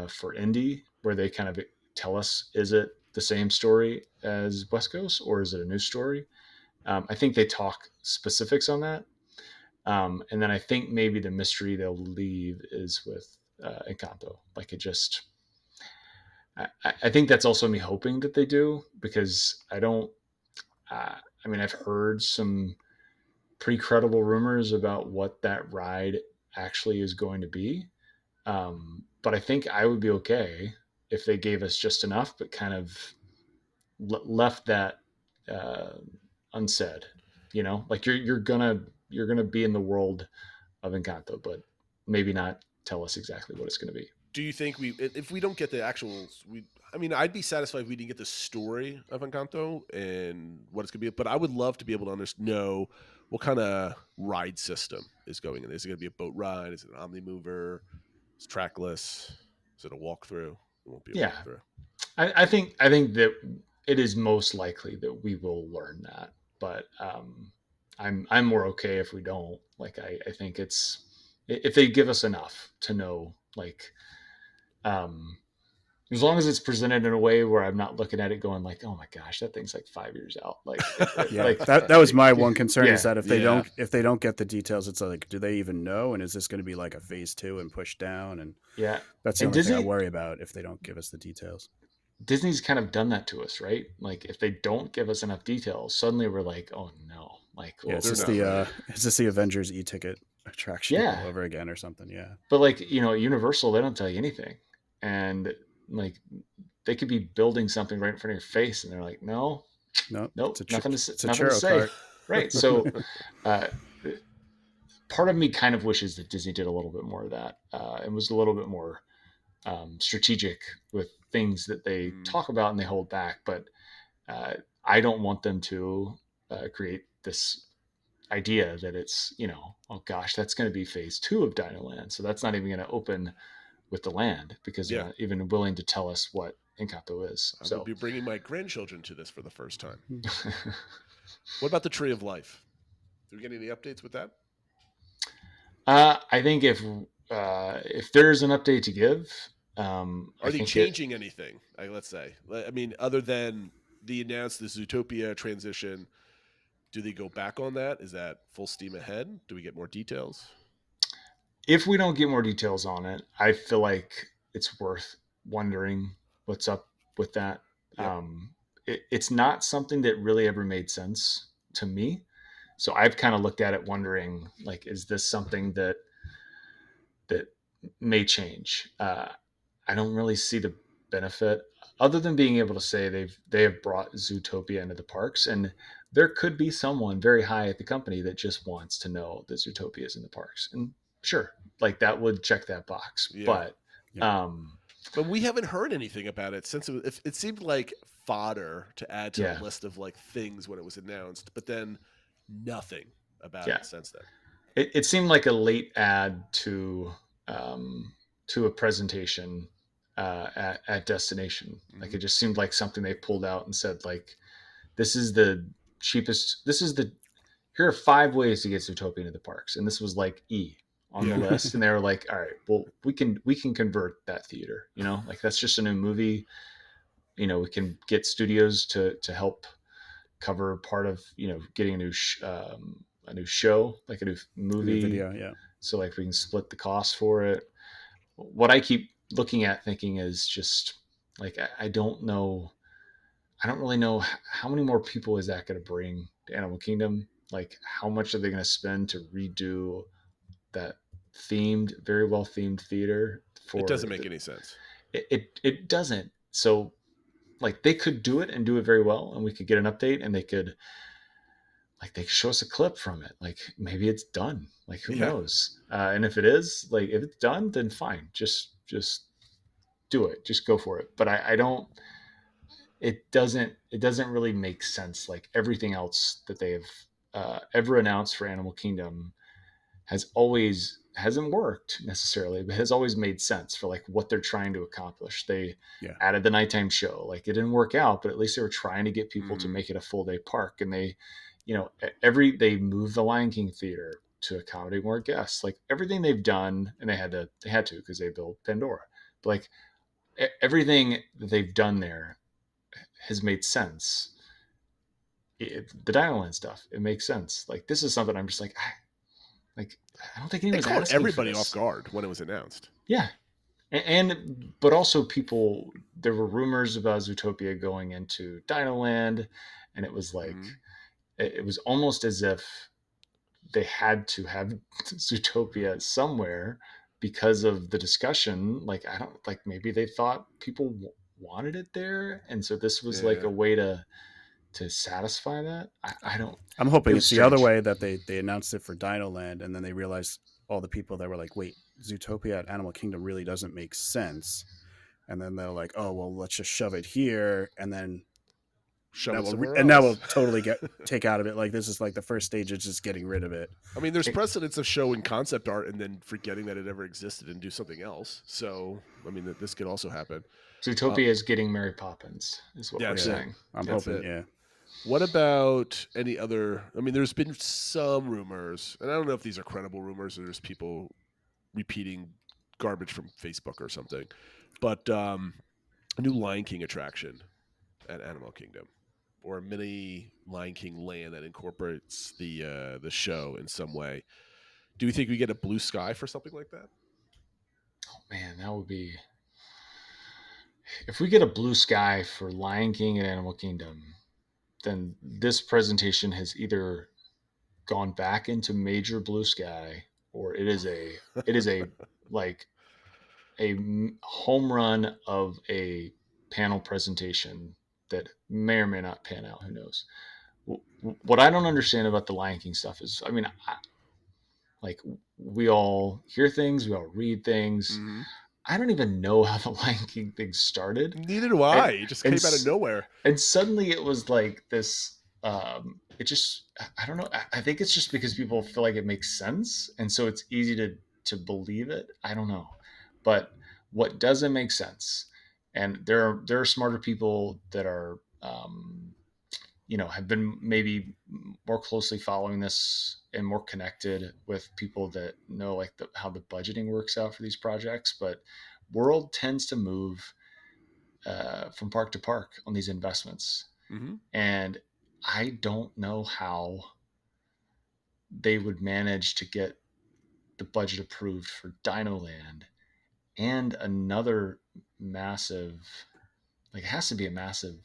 for Indy, where they kind of tell us, is it the same story as West Coast or is it a new story? I think they talk specifics on that. And then I think maybe the mystery they'll leave is with Encanto. Like it just, I think that's also me hoping that they do, because I don't, I mean, I've heard some pretty credible rumors about what that ride actually is going to be. But I think I would be okay if they gave us just enough, but kind of left that uh, unsaid. Like you're gonna be in the world of Encanto, but maybe not tell us exactly what it's gonna be. Do you think if we don't get the actual, I mean, I'd be satisfied if we didn't get the story of Encanto and what it's gonna be, but I would love to be able to know what kind of ride system is going in. Is it gonna be a boat ride? Is it an omni mover? Is it trackless? Is it a walkthrough? It won't be a Yeah, walkthrough. I think that it is most likely that we will learn that, but I'm more okay if we don't. Like I think it's if they give us enough to know, like um as long as it's presented in a way where I'm not looking at it going like, oh my gosh, that thing's like 5 years out. Like, Yeah, like that was my one concern is Yeah. that if they don't get the details, it's like, do they even know? And is this going to be like a phase 2 and push down? And yeah, that's the and only thing I Disney, worry about if they don't give us the details. Disney's kind of done that to us, right? Like if they don't give us enough details, suddenly we're like, oh no, like, Yeah, well, it's just is this the Avengers e-ticket attraction Yeah. all over again or something? Yeah. but like, you know, at Universal, they don't tell you anything. And like they could be building something right in front of your face and they're like, no, Nope, nope, nothing to it's a nothing to churro say. cart. Right. So uh, part of me kind of wishes that Disney did a little bit more of that and was a little bit more strategic with things that they talk about and they hold back. But I don't want them to create this idea that it's, you know, oh gosh, that's going to be phase 2 of Dinoland. So that's not even going to open with the land because they're not even willing to tell us what Encanto is. I will be bringing my grandchildren to this for the first time. What about the Tree of Life? Do we get any updates with that? I think if there's an update to give, are they changing anything? Let's say, I mean, other than the Zootopia transition, do they go back on that? Is that full steam ahead? Do we get more details? If we don't get more details on it, I feel like it's worth wondering what's up with that. Yep. It's not something that really ever made sense to me. So I've kind of looked at it wondering, like, is this something that may change? I don't really see the benefit other than being able to say they have brought Zootopia into the parks, and there could be someone very high at the company that just wants to know that Zootopia is in the parks. And sure, like that would check that box. Yeah. But we haven't heard anything about it since it seemed like fodder to add to the list of like things when it was announced, but then nothing about it since then. It seemed like a late add to a presentation at Destination. Like it just seemed like something they pulled out and said, like, this is the cheapest. Here are 5 ways to get Zootopia into the parks, and this was like E on the list, and they were like, all right, well, we can convert that theater. You know, like that's just a new movie. You know, we can get studios to help cover part of, you know, getting a new show, like a new movie video. Yeah. So like we can split the cost for it. What I keep looking at thinking is just like, I don't know. I don't really know how many more people is that going to bring to Animal Kingdom. Like how much are they going to spend to redo that very well themed theater? It doesn't make any sense. It doesn't. So like they could do it and do it very well, and we could get an update, and they could show us a clip from it. Like maybe it's done. Like who knows? And if it is, like if it's done, then fine. Just do it. Just go for it. But I don't. It doesn't really make sense. Like everything else that they've ever announced for Animal Kingdom hasn't worked necessarily, but has always made sense for like what they're trying to accomplish. They added the nighttime show. Like it didn't work out, but at least they were trying to get people to make it a full day park. And they, you know, they moved the Lion King theater to accommodate more guests. Like everything they've done, and they had to because they built Pandora. But like everything that they've done there has made sense. The Dinoland stuff, it makes sense. Like this is something I'm just like I don't think anyone's caught everybody off guard when it was announced. Yeah, but also people. There were rumors about Zootopia going into Dinoland, and it was like it was almost as if they had to have Zootopia somewhere because of the discussion. Like maybe they thought people wanted it there, and so this was like a way to satisfy that. I don't. I'm hoping it's the other way, that they announced it for Dinoland, and then they realized all the people that were like, wait, Zootopia at Animal Kingdom really doesn't make sense, and then they're like, oh well, let's just shove it here, and then now we'll totally take out of it. Like this is like the first stage of just getting rid of it. I mean, there's precedents of showing concept art and then forgetting that it ever existed and do something else. So I mean, this could also happen. Zootopia is getting Mary Poppins, is what we're saying. I'm hoping, yeah. What about any other? I mean, there's been some rumors, and I don't know if these are credible rumors or there's people repeating garbage from Facebook or something. But a new Lion King attraction at Animal Kingdom, or a mini Lion King land that incorporates the show in some way. Do we think we get a blue sky for something like that? Oh man, that would be, if we get a blue sky for Lion King and Animal Kingdom, then this presentation has either gone back into major blue sky, or it is a like a home run of a panel presentation that may or may not pan out. Who knows? What I don't understand about the Lion King stuff is, I mean, like, we all hear things, we all read things. Mm-hmm. I don't even know how the Lion King thing started. Neither do I. It just came and out of nowhere. And suddenly it was like this. It just, I don't know. I think it's just because people feel like it makes sense, and so it's easy to believe it. I don't know, but what doesn't make sense, and there are smarter people that are, have been maybe more closely following this and more connected with people that know like how the budgeting works out for these projects. But World tends to move from park to park on these investments. Mm-hmm. And I don't know how they would manage to get the budget approved for Dino Land and another massive, like, it has to be a massive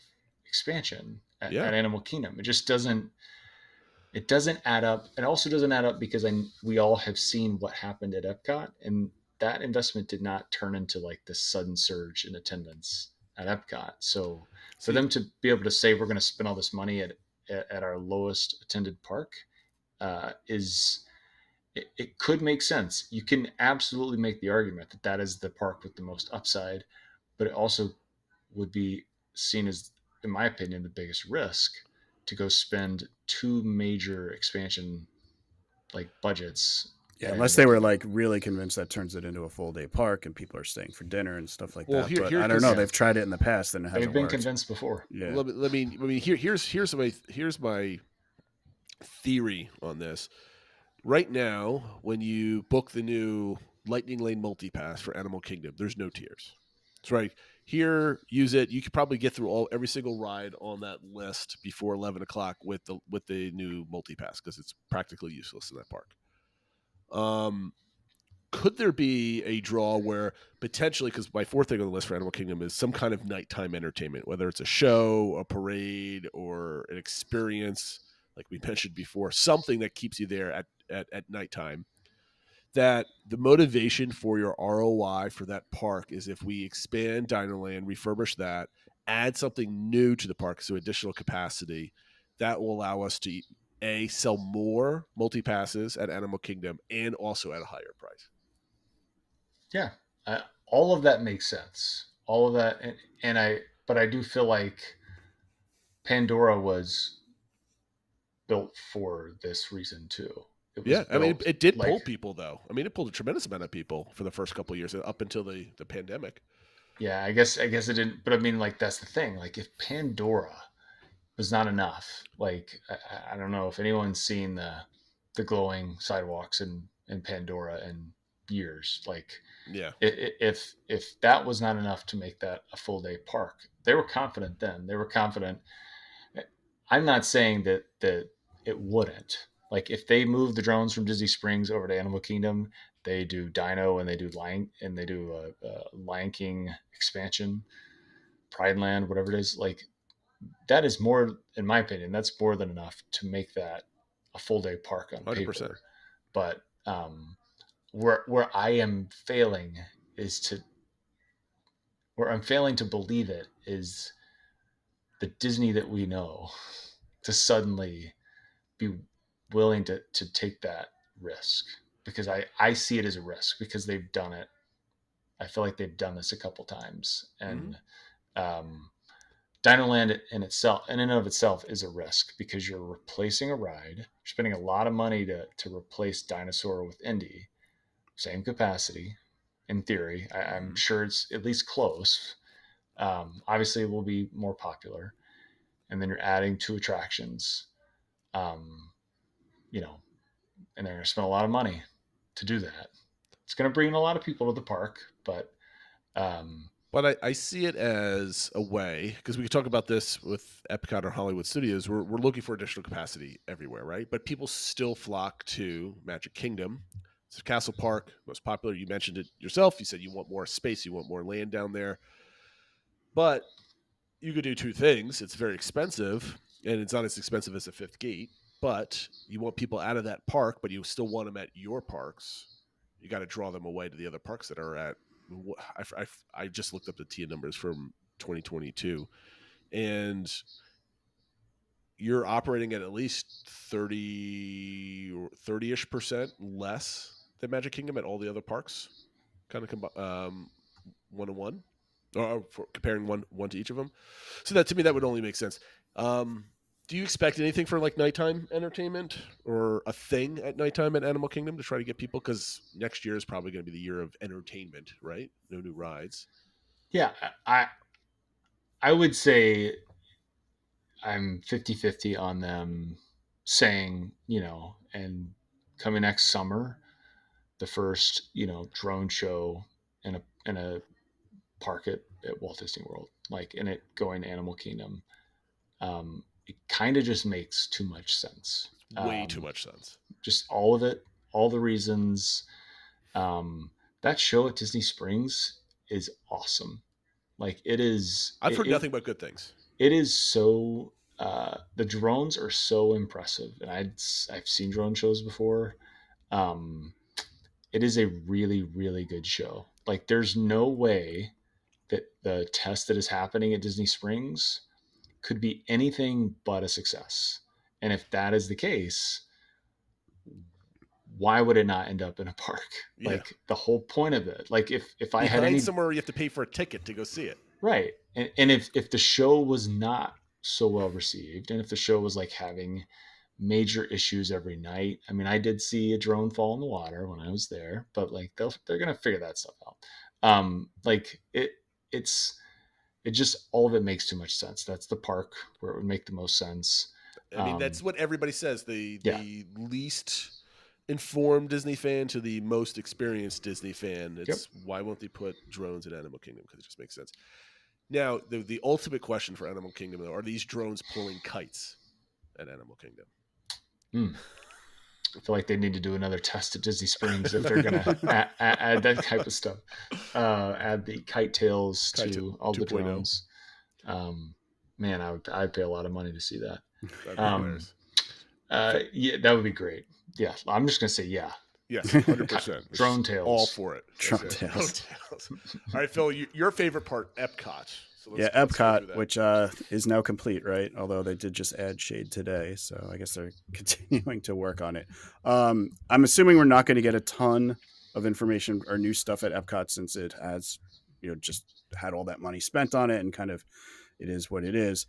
expansion at Animal Kingdom. It just doesn't add up. It also doesn't add up because we all have seen what happened at Epcot, and that investment did not turn into like this sudden surge in attendance at Epcot. So for them to be able to say we're going to spend all this money at our lowest attended park it could make sense. You can absolutely make the argument that is the park with the most upside, but it also would be seen as, in my opinion, the biggest risk to go spend two major expansion like budgets. Yeah, unless they were like really convinced that turns it into a full day park and people are staying for dinner and stuff like that. But I don't know. They've tried it in the past and it hasn't They've been worked. Convinced before. Yeah. Here's my theory on this. Right now, when you book the new Lightning Lane multipass for Animal Kingdom, there's no tiers. That's right. Here, use it. You could probably get through every single ride on that list before 11 o'clock with the new multipass because it's practically useless in that park. Could there be a draw where potentially, because my fourth thing on the list for Animal Kingdom is some kind of nighttime entertainment, whether it's a show, a parade, or an experience, like we mentioned before, something that keeps you there at nighttime, that the motivation for your ROI for that park is if we expand Dinoland, refurbish that, add something new to the park, so additional capacity, that will allow us to sell more multi-passes at Animal Kingdom and also at a higher price. Yeah, all of that makes sense. All of that, but I do feel like Pandora was built for this reason too. I mean, it did pull people though. I mean, it pulled a tremendous amount of people for the first couple of years up until the pandemic. Yeah, I guess it didn't. But I mean, like, that's the thing. Like, if Pandora was not enough, like, I don't know if anyone's seen the glowing sidewalks in Pandora in years. Like, yeah, if that was not enough to make that a full day park, they were confident then. They were confident. I'm not saying that it wouldn't. Like, if they move the drones from Disney Springs over to Animal Kingdom, they do Dino and they do Lion King expansion, Pride Land, whatever it is. Like, that is more, in my opinion, that's more than enough to make that a full day park on 100%. Paper. But where I am failing to believe it is the Disney that we know to suddenly be willing to take that risk, because I see it as a risk because they've done it. I feel like they've done this a couple times, and Dinoland in and of itself is a risk because you're replacing a ride. You're spending a lot of money to replace Dinosaur with Indy, same capacity in theory. I'm sure it's at least close. Obviously it will be more popular, and then you're adding two attractions. And they're going to spend a lot of money to do that. It's going to bring a lot of people to the park, but But I see it as a way, because we could talk about this with Epcot or Hollywood Studios. We're looking for additional capacity everywhere, right? But people still flock to Magic Kingdom. It's a Castle Park, most popular. You mentioned it yourself. You said you want more space, you want more land down there. But you could do two things. It's very expensive, and it's not as expensive as a Fifth Gate. But you want people out of that park, but you still want them at your parks. You got to draw them away to the other parks that are at. I just looked up the TIA numbers from 2022, and you're operating at least 30-ish% less than Magic Kingdom at all the other parks, kind of 1-to-1, or comparing one to each of them. So that, to me, that would only make sense. Do you expect anything for like nighttime entertainment or a thing at nighttime at Animal Kingdom to try to get people? Because next year is probably going to be the year of entertainment, right? No new rides. Yeah, I would say I'm 50-50 on them saying, and coming next summer, the first, drone show in a park at Walt Disney World, like in it going to Animal Kingdom. It kind of just makes too much sense. Way too much sense. Just all of it, all the reasons. That show at Disney Springs is awesome. Like it is. I've heard nothing but good things. It is so. The drones are so impressive, and I've seen drone shows before. It is a really, really good show. Like there's no way that the test that is happening at Disney Springs could be anything but a success. And if that is the case, why would it not end up in a park? Yeah. Like the whole point of it. Like if I had any somewhere where you have to pay for a ticket to go see it. Right. And if the show was not so well received, and if the show was like having major issues every night, I mean, I did see a drone fall in the water when I was there, but like they're going to figure that stuff out. Like it just, all of it makes too much sense. That's the park where it would make the most sense. I mean, that's what everybody says. The least informed Disney fan to the most experienced Disney fan. It's why won't they put drones in Animal Kingdom? Because it just makes sense. Now, the ultimate question for Animal Kingdom, though, are these drones pulling kites at Animal Kingdom? I feel like they need to do another test at Disney Springs if they're going to add that type of stuff. Add the kite tails to all the drones. Man, I'd pay a lot of money to see that. Yeah, that would be great. Yeah, I'm just going to say yeah. Yes, 100%. Drone tails. All for it. Drone tails. All right, Phil, your favorite part, Epcot. So Epcot, which is now complete, right? Although they did just add shade today, so I guess they're continuing to work on it. I'm assuming we're not going to get a ton of information or new stuff at Epcot since it has, just had all that money spent on it, and kind of it is what it is.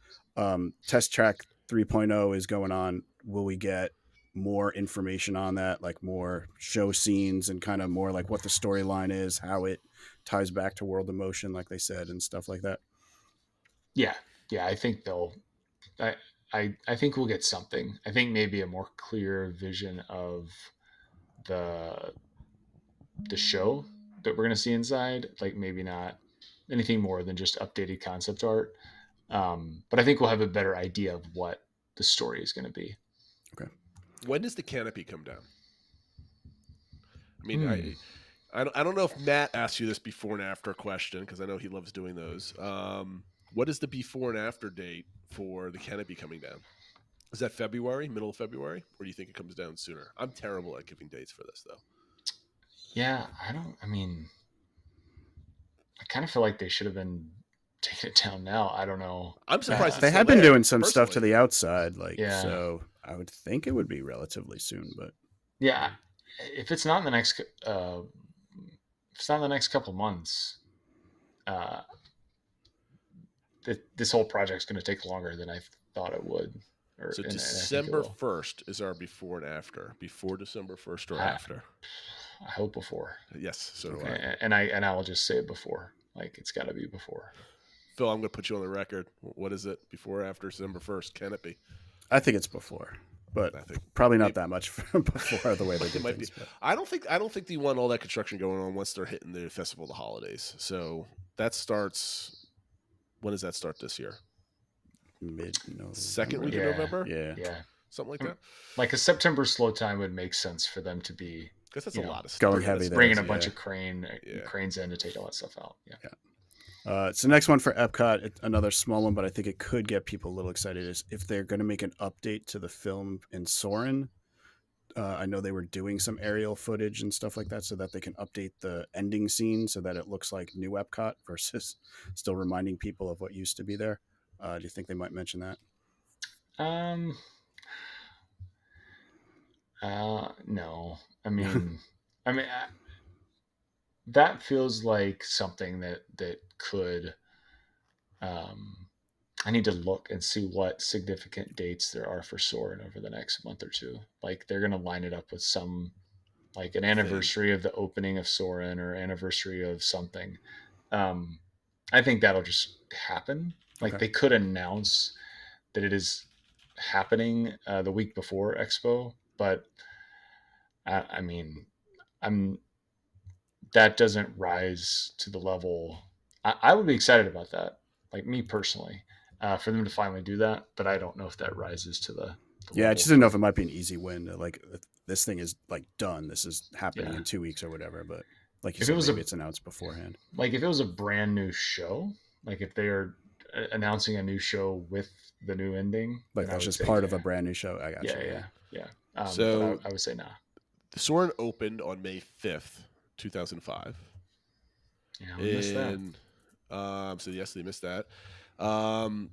Test Track 3.0 is going on. Will we get more information on that, like more show scenes and kind of more like what the storyline is, how it ties back to World of Motion, like they said, and stuff like that? Yeah, I think I think we'll get something. I think maybe a more clear vision of the show that we're going to see inside. Like maybe not anything more than just updated concept art. But I think we'll have a better idea of what the story is going to be. Okay. When does the canopy come down? I mean, I don't know if Matt asked you this before and after question, because I know he loves doing those. What is the before and after date for the canopy coming down? Is that February, middle of February? Or do you think it comes down sooner? I'm terrible at giving dates for this, though. Yeah, I kind of feel like they should have been taking it down now. I don't know. I'm surprised they have been doing some stuff to the outside, so I would think it would be relatively soon. But yeah, if it's not in the next, couple months, this whole project's going to take longer than I thought it would. So December 1st is our before and after. Before December 1st or after? I hope before. Yes, so do I. And I will just say it before. Like it's got to be before. Phil, I'm going to put you on the record. What is it? Before or after December 1st? Can it be? I think it's before, but I think probably not that much before the way they did things. I don't think they want all that construction going on once they're hitting the Festival of the Holidays. So that starts. When does that start this year? Mid-November. Second week of November? Yeah. Something like that. Like a September slow time would make sense for them to be, Because that's you a know, lot of stuff. going heavy there. bringing a bunch of cranes in to take all that stuff out. Yeah. So next one for Epcot, another small one, but I think it could get people a little excited, is if they're going to make an update to the film in Soarin'. I know they were doing some aerial footage and stuff like that so that they can update the ending scene so that it looks like new Epcot versus still reminding people of what used to be there. Do you think they might mention that? No. I mean, that feels like something that could. I need to look and see what significant dates there are for Soarin' over the next month or two. Like they're going to line it up with some, like an anniversary of the opening of Soarin' or anniversary of something. I think that'll just happen. Like they could announce that it is happening the week before Expo, but I mean, that doesn't rise to the level. I would be excited about that, like me personally, for them to finally do that. But I don't know if that rises to the Yeah, I just didn't know if it might be an easy win. Like this thing is like done. This is happening in 2 weeks or whatever. But like you said, maybe it's announced beforehand. Like if it was a brand new show, like if they are announcing a new show with the new ending, like that's just part of a brand new show. I got you. Yeah. So I would say nah. The Soarin' opened on May 5th, 2005. Yeah, we missed that. So yes, they missed that.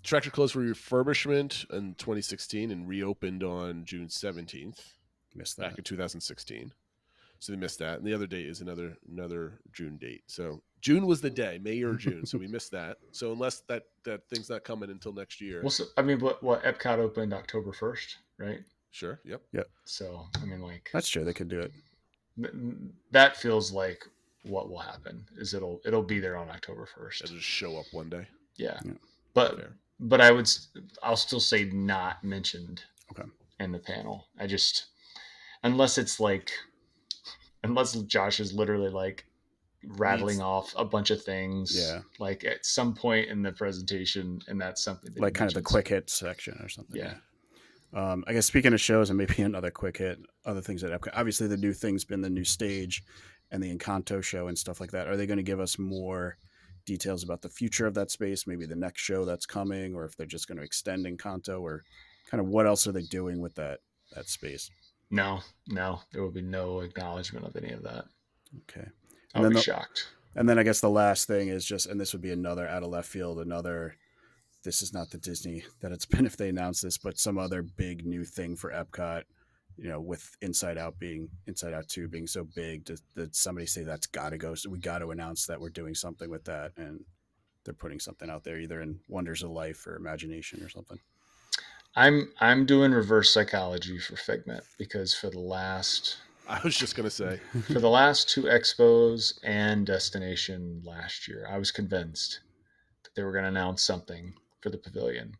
Tractor closed for refurbishment in 2016 and reopened on June 17th. Missed that. Back in 2016. So they missed that. And the other date is another June date. So June was the day, May or June. So we missed that. So unless that thing's not coming until next year. Well, so, I mean, what Epcot opened October 1st, right? Sure. Yep. So I mean, like that's true. They could do it. That feels like what will happen is it'll be there on October 1st. It'll just show up one day. Yeah. But I'll still say not mentioned in the panel. I just unless Josh is literally like rattling off a bunch of things like at some point in the presentation, and that's something that like kind of the quick hit section or something. Yeah. I guess speaking of shows and maybe another quick hit, other things at Epcot, obviously the new thing's been the new stage and the Encanto show and stuff like that. Are they going to give us more details about the future of that space, maybe the next show that's coming, or if they're just going to extend Encanto, or kind of what else are they doing with that space? No, there will be no acknowledgement of any of that. Okay. I'll be shocked. And then I guess the last thing is just, and this would be another out of left field, this is not the Disney that it's been if they announce this, but some other big new thing for Epcot, with Inside Out 2 being so big. Did somebody say that's got to go? So we got to announce that we're doing something with that, and they're putting something out there either in Wonders of Life or Imagination or something. I'm doing reverse psychology for Figment because I was just going to say for the last 2 expos and Destination last year, I was convinced that they were going to announce something for the pavilion,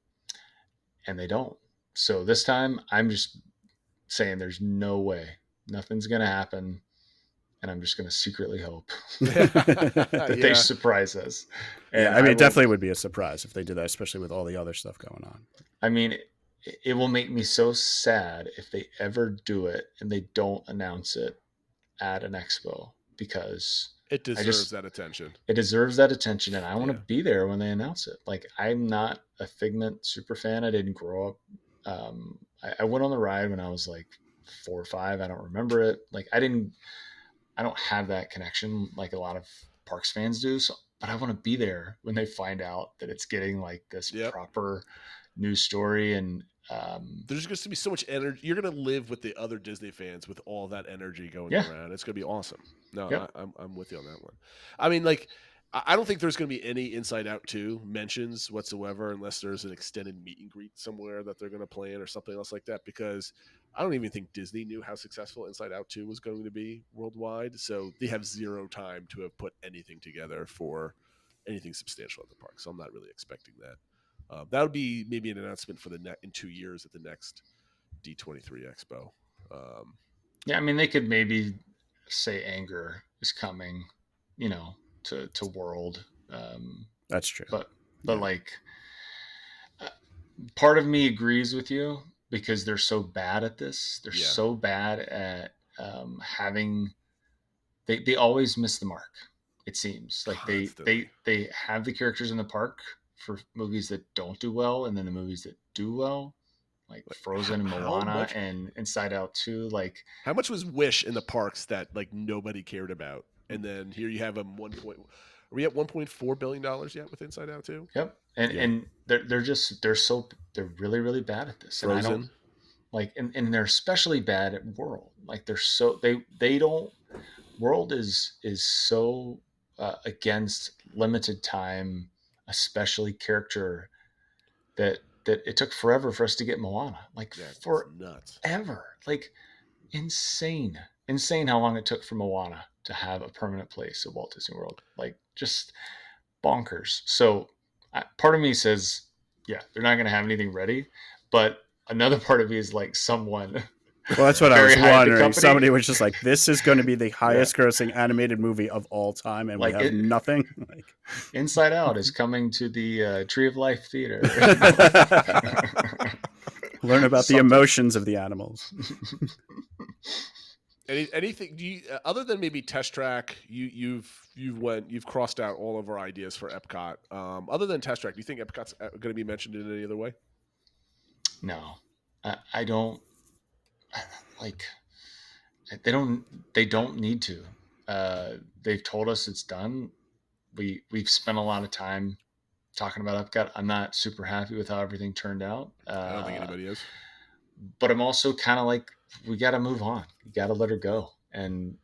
and they don't. So this time I'm just saying there's no way, nothing's going to happen, and I'm just going to secretly hope that they surprise us. And I mean, it definitely would be a surprise if they did that, especially with all the other stuff going on. I mean, it will make me so sad if they ever do it and they don't announce it at an expo, because it deserves that attention. It deserves that attention, and I want to be there when they announce it. Like, I'm not a Figment super fan. I didn't grow up. I went on the ride when I was like 4 or 5. I don't remember it. Like, I don't have that connection like a lot of Parks fans do. So, but I want to be there when they find out that it's getting like this proper news story, and there's going to be so much energy. You're going to live with the other Disney fans with all that energy going around. It's going to be awesome. No, I'm with you on that one. I mean, like, I don't think there's going to be any Inside Out 2 mentions whatsoever unless there's an extended meet and greet somewhere that they're going to plan or something else like that, because I don't even think Disney knew how successful Inside Out 2 was going to be worldwide. So they have zero time to have put anything together for anything substantial at the park. So I'm not really expecting that. That would be maybe an announcement for in 2 years at the next D23 Expo. I mean, they could maybe say Anger is coming, to World That's true. But like, part of me agrees with you because they're so bad at this. They're so bad at having. They always miss the mark. It seems like they have the characters in the park for movies that don't do well, and then the movies that do well, like Frozen and Moana and Inside Out 2. Like, how much was Wish in the parks that like nobody cared about? And then here you have them Are we at $1.4 billion yet with Inside Out 2? Yep. And they're really, really bad at this. Frozen. And I don't like, and they're especially bad at World. Like they don't, World is so against limited time, especially character, that it took forever for us to get Moana. Like, forever. Like, insane how long it took for Moana to have a permanent place at Walt Disney World. Like, just bonkers. So part of me says, yeah, they're not going to have anything ready, but another part of me is like, someone. Well, that's what I was wondering. Somebody was just like, this is going to be the highest grossing animated movie of all time, and like, we have nothing. Like, Inside Out is coming to the Tree of Life Theater. Learn about the emotions of the animals. Anything? Do you, other than maybe Test Track? You've crossed out all of our ideas for Epcot. Other than Test Track, do you think Epcot's going to be mentioned in any other way? No, I don't. Like, they don't need to. They've told us it's done. We've spent a lot of time talking about Epcot. I'm not super happy with how everything turned out. I don't think anybody is. But I'm also kind of like, we got to move on. You got to let her go. And,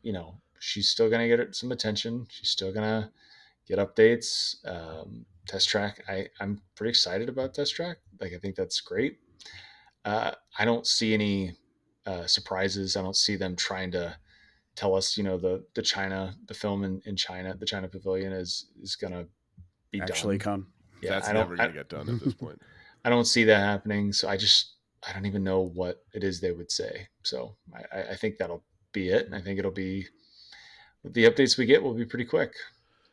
she's still going to get some attention. She's still going to get updates. Test Track. I'm pretty excited about Test Track. Like, I think that's great. I don't see any surprises. I don't see them trying to tell us, the film in China, the China Pavilion is going to be actually done. Come. Yeah, that's never going to get done at this point. I don't see that happening. So I don't even know what it is they would say. So I think that'll be it. And I think it'll be, the updates we get will be pretty quick.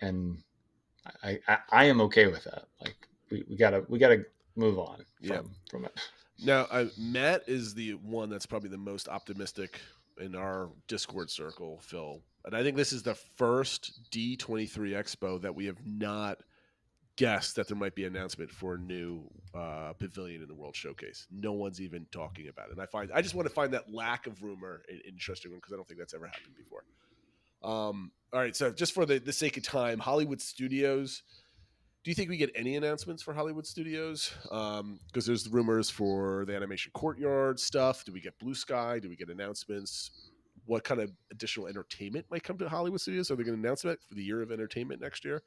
And I am okay with that. Like, we gotta move on from it. Now, Matt is the one that's probably the most optimistic in our Discord circle, Phil. And I think this is the first D23 Expo that we have not guessed that there might be an announcement for a new pavilion in the World Showcase. No one's even talking about it. And I just want to find that lack of rumor an interesting one, because I don't think that's ever happened before. All right, so just for the sake of time, Hollywood Studios. Do you think we get any announcements for Hollywood Studios? Because there's rumors for the Animation Courtyard stuff. Do we get Blue Sky? Do we get announcements? What kind of additional entertainment might come to Hollywood Studios? Are they going to announce that for the year of entertainment next year?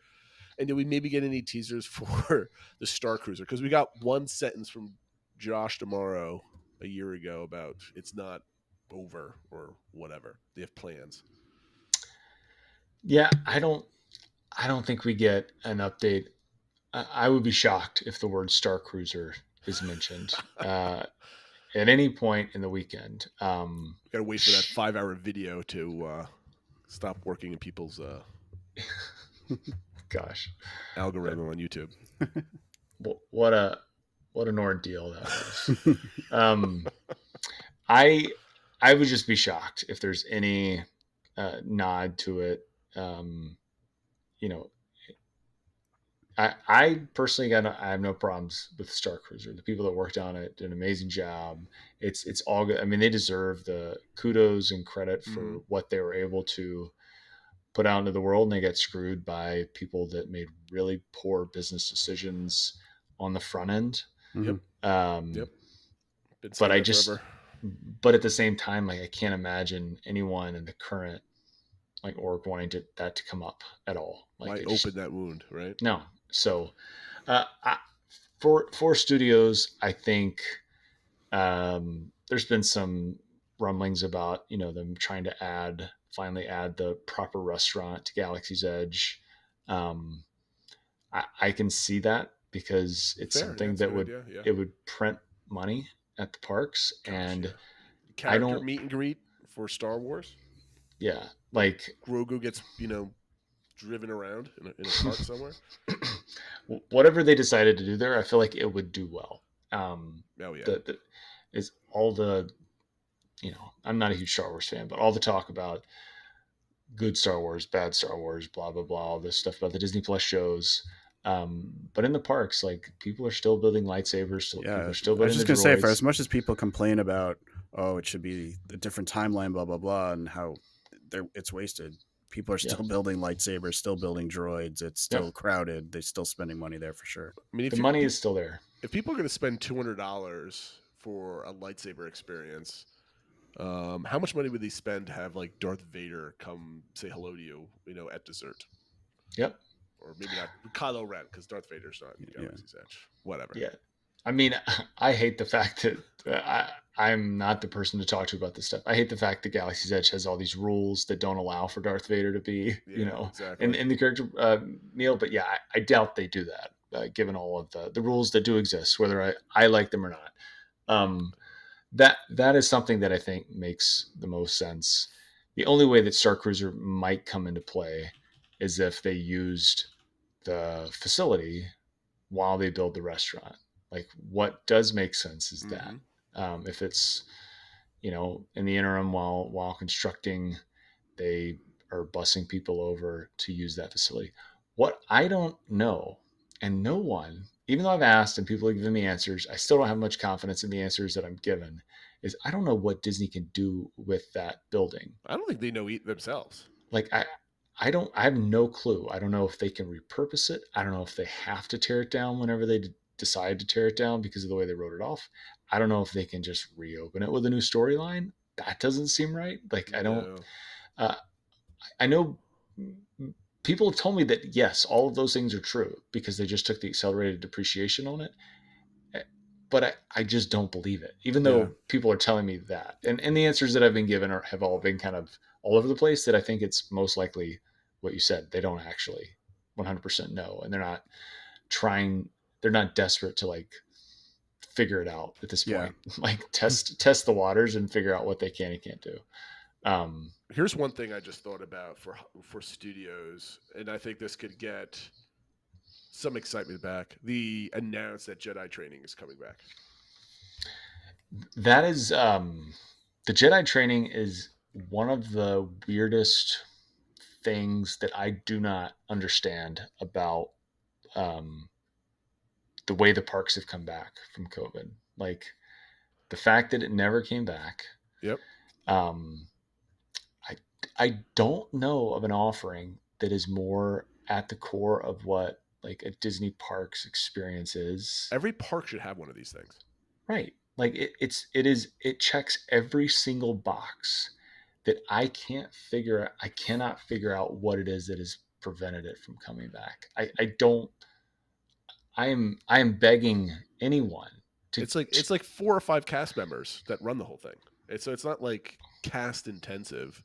And do we maybe get any teasers for the Star Cruiser? Because we got one sentence from Josh tomorrow a year ago about it's not over or whatever. They have plans. Yeah, I don't think we get an update. I would be shocked if the word Star Cruiser is mentioned at any point in the weekend. Got to wait for that 5-hour video to stop working in people's algorithm on YouTube. What an ordeal that was. I would just be shocked if there's any nod to it. I personally I have no problems with Star Cruiser. The people that worked on it did an amazing job. It's all good. I mean, they deserve the kudos and credit for what they were able to put out into the world, and they got screwed by people that made really poor business decisions on the front end. Yep. But at the same time, like, I can't imagine anyone in the current org wanting that to come up at all. Why open that wound, right? No. So, for studios, I think there's been some rumblings about them trying to finally add the proper restaurant to Galaxy's Edge. I can see that because it's something that it would print money at the parks. And character meet and greet for Star Wars. Yeah, like Grogu gets driven around in a cart somewhere. Whatever they decided to do there, I feel like it would do well. Oh yeah. Is all the, I'm not a huge Star Wars fan, but all the talk about good Star Wars, bad Star Wars, blah blah blah, all this stuff about the Disney Plus shows. But in the parks, like, people are still building lightsabers. People are still building. I was just gonna say, for as much as people complain about, it should be a different timeline, blah blah blah, and how it's wasted. People are still building lightsabers, still building droids. It's still crowded. They're still spending money there for sure. I mean, the money is still there. If people are going to spend $200 for a lightsaber experience, how much money would they spend to have like Darth Vader come say hello to you, at dessert? Yep. Or maybe not Kylo Ren, because Darth Vader's not Galaxy's Edge. Whatever. Yeah. I mean, I hate the fact that I'm not the person to talk to about this stuff. I hate the fact that Galaxy's Edge has all these rules that don't allow for Darth Vader to be, exactly. in the character meal. But yeah, I doubt they do that, given all of the rules that do exist, whether I like them or not. That is something that I think makes the most sense. The only way that Star Cruiser might come into play is if they used the facility while they build the restaurant. Like, what does make sense is that if it's, in the interim while constructing, they are busing people over to use that facility. What I don't know, and no one, even though I've asked and people have given me answers, I still don't have much confidence in the answers that I'm given, is I don't know what Disney can do with that building. I don't think they know themselves. Like, I have no clue. I don't know if they can repurpose it. I don't know if they have to tear it down whenever they decide to tear it down because of the way they wrote it off. I don't know if they can just reopen it with a new storyline. That doesn't seem right. Like, I don't, I know people have told me that yes, all of those things are true because they just took the accelerated depreciation on it. But I just don't believe it, even though people are telling me that. And the answers that I've been given have all been kind of all over the place, that I think it's most likely what you said. They don't actually 100% know. And they're not desperate to like figure it out at this point. Like test the waters and figure out what they can and can't do. Here's one thing I just thought about for studios, and I think this could get some excitement back. The announce that Jedi training is coming back. That is the Jedi training is one of the weirdest things that I do not understand about the way the parks have come back from COVID. Like, the fact that it never came back. Yep. I don't know of an offering that is more at the core of what like a Disney Parks experience is. Every park should have one of these things. Right. Like it checks every single box that I cannot figure out what it is that has prevented it from coming back. I am begging anyone to. It's like 4 or 5 cast members that run the whole thing. So it's not like cast intensive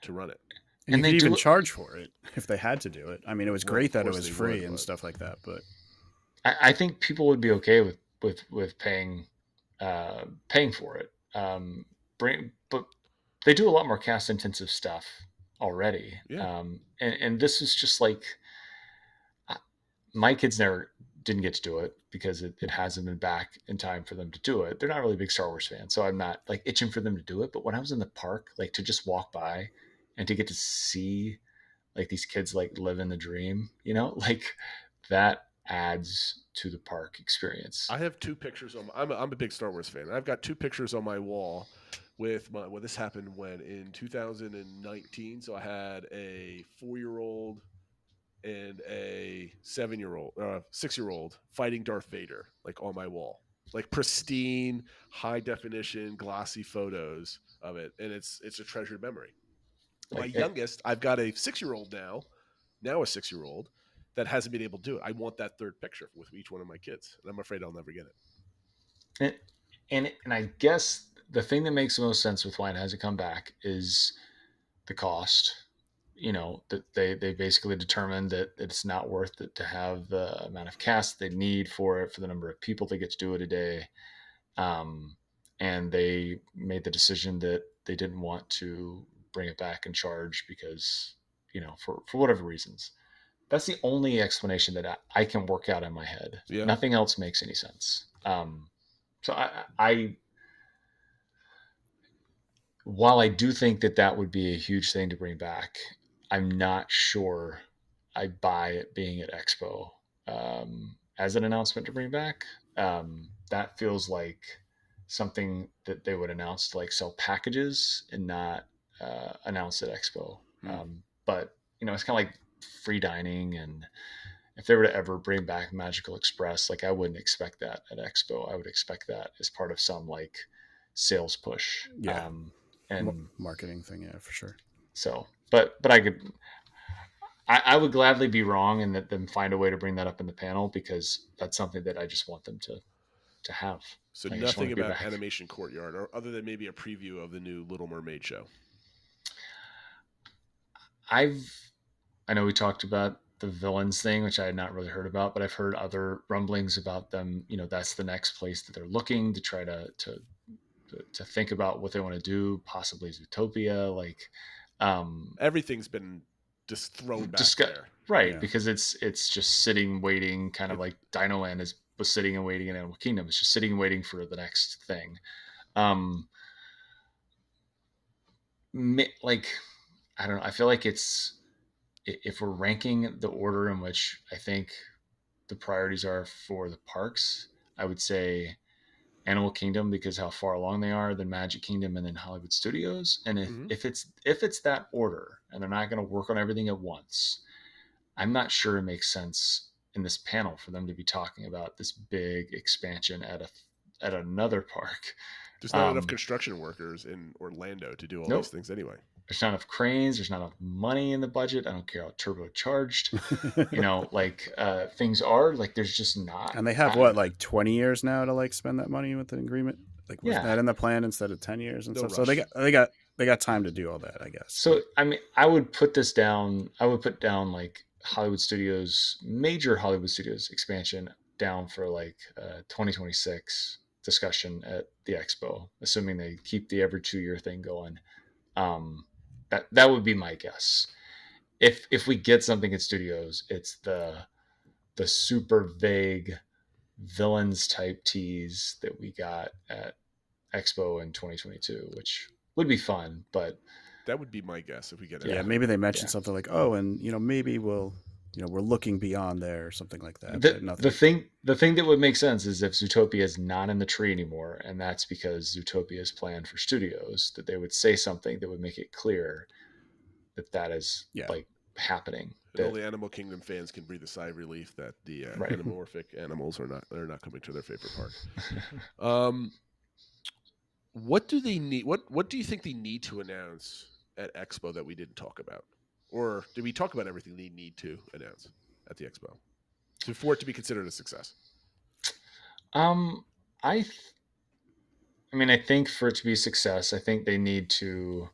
to run it. And they even charge for it if they had to do it. I mean, it was great that it was free and stuff like that, but I think people would be okay with paying for it. But they do a lot more cast intensive stuff already. Yeah. And this is just like, my kids didn't get to do it because it hasn't been back in time for them to do it. They're not really big Star Wars fans, so I'm not like itching for them to do it. But when I was in the park, like, to just walk by and to get to see like these kids like live in the dream, like, that adds to the park experience. I have 2 pictures on I'm a big Star Wars fan. I've got 2 pictures on my wall with this happened when in 2019. So I had a 4-year-old and a 6-year-old fighting Darth Vader, like, on my wall, like pristine, high definition, glossy photos of it. And it's a treasured memory. My youngest, I've got a 6-year-old now a 6-year-old that hasn't been able to do it. I want that 3rd picture with each one of my kids, and I'm afraid I'll never get it. And I guess the thing that makes the most sense with why it hasn't come back is the cost. That they basically determined that it's not worth it to have the amount of cast they need for it, for the number of people they get to do it a day. And they made the decision that they didn't want to bring it back and charge because, for whatever reasons. That's the only explanation that I can work out in my head. Yeah. Nothing else makes any sense. So I while I do think that would be a huge thing to bring back, I'm not sure I buy it being at Expo as an announcement to bring back. That feels like something that they would announce to like sell packages and not announce at Expo. But it's kind of like free dining, and if they were to ever bring back Magical Express, like I wouldn't expect that at Expo. I would expect that as part of some like sales push. Yeah. And marketing thing. Yeah, for sure. So, but I would gladly be wrong and let them find a way to bring that up in the panel, because that's something that I just want them to have. So Like, nothing about Animation Courtyard, or other than maybe a preview of the new Little Mermaid show. I know we talked about the villains thing, which I had not really heard about, but I've heard other rumblings about them. That's the next place that they're looking to try to think about what they want to do, possibly Zootopia. Like everything's been just thrown back there. Right. Yeah. Because it's just sitting, waiting, kind of like Dinoland was sitting and waiting in Animal Kingdom. It's just sitting and waiting for the next thing. Like, I don't know. I feel like if we're ranking the order in which I think the priorities are for the parks, I would say Animal Kingdom, because how far along they are, then Magic Kingdom, and then Hollywood Studios. And if it's that order and they're not going to work on everything at once, I'm not sure it makes sense in this panel for them to be talking about this big expansion at another park. There's not enough construction workers in Orlando to do all these things anyway. There's not enough cranes. There's not enough money in the budget. I don't care how turbocharged, things are. Like, there's just not. And they have like 20 years now to like spend that money with the agreement. Like, was that in the plan instead of 10 years and stuff? Rush. So they got time to do all that, I guess. So I mean, I would put down like major Hollywood Studios expansion down for like 2026 discussion at the Expo, assuming they keep the every 2-year thing going. That would be my guess. If we get something at Studios, it's the super vague villains type tease that we got at Expo in 2022, which would be fun, but that would be my guess if we get it. Yeah, maybe they mentioned something like, and maybe we'll we're looking beyond there or something like that. The thing that would make sense is if Zootopia is not in the tree anymore, and that's because Zootopia is planned for Studios, that they would say something that would make it clear that is like happening. And all the Animal Kingdom fans can breathe a sigh of relief that the anamorphic animals are not coming to their favorite park. What do they need? What do you think they need to announce at Expo that we didn't talk about? Or did we talk about everything they need to announce at the Expo for it to be considered a success? I think for it to be a success, I think they need to.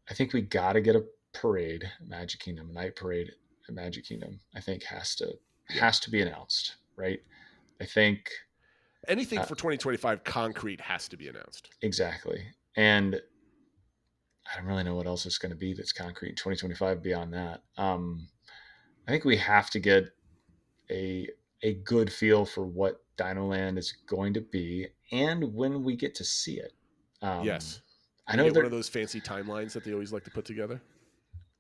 I think we got to get a parade, Magic Kingdom, night parade at Magic Kingdom. I think has to be announced, right? I think anything for 2025 concrete has to be announced. Exactly, and I don't really know what else it's going to be that's concrete in 2025 beyond that. I think we have to get a good feel for what Dinoland is going to be and when we get to see it. Yes. I know one of those fancy timelines that they always like to put together.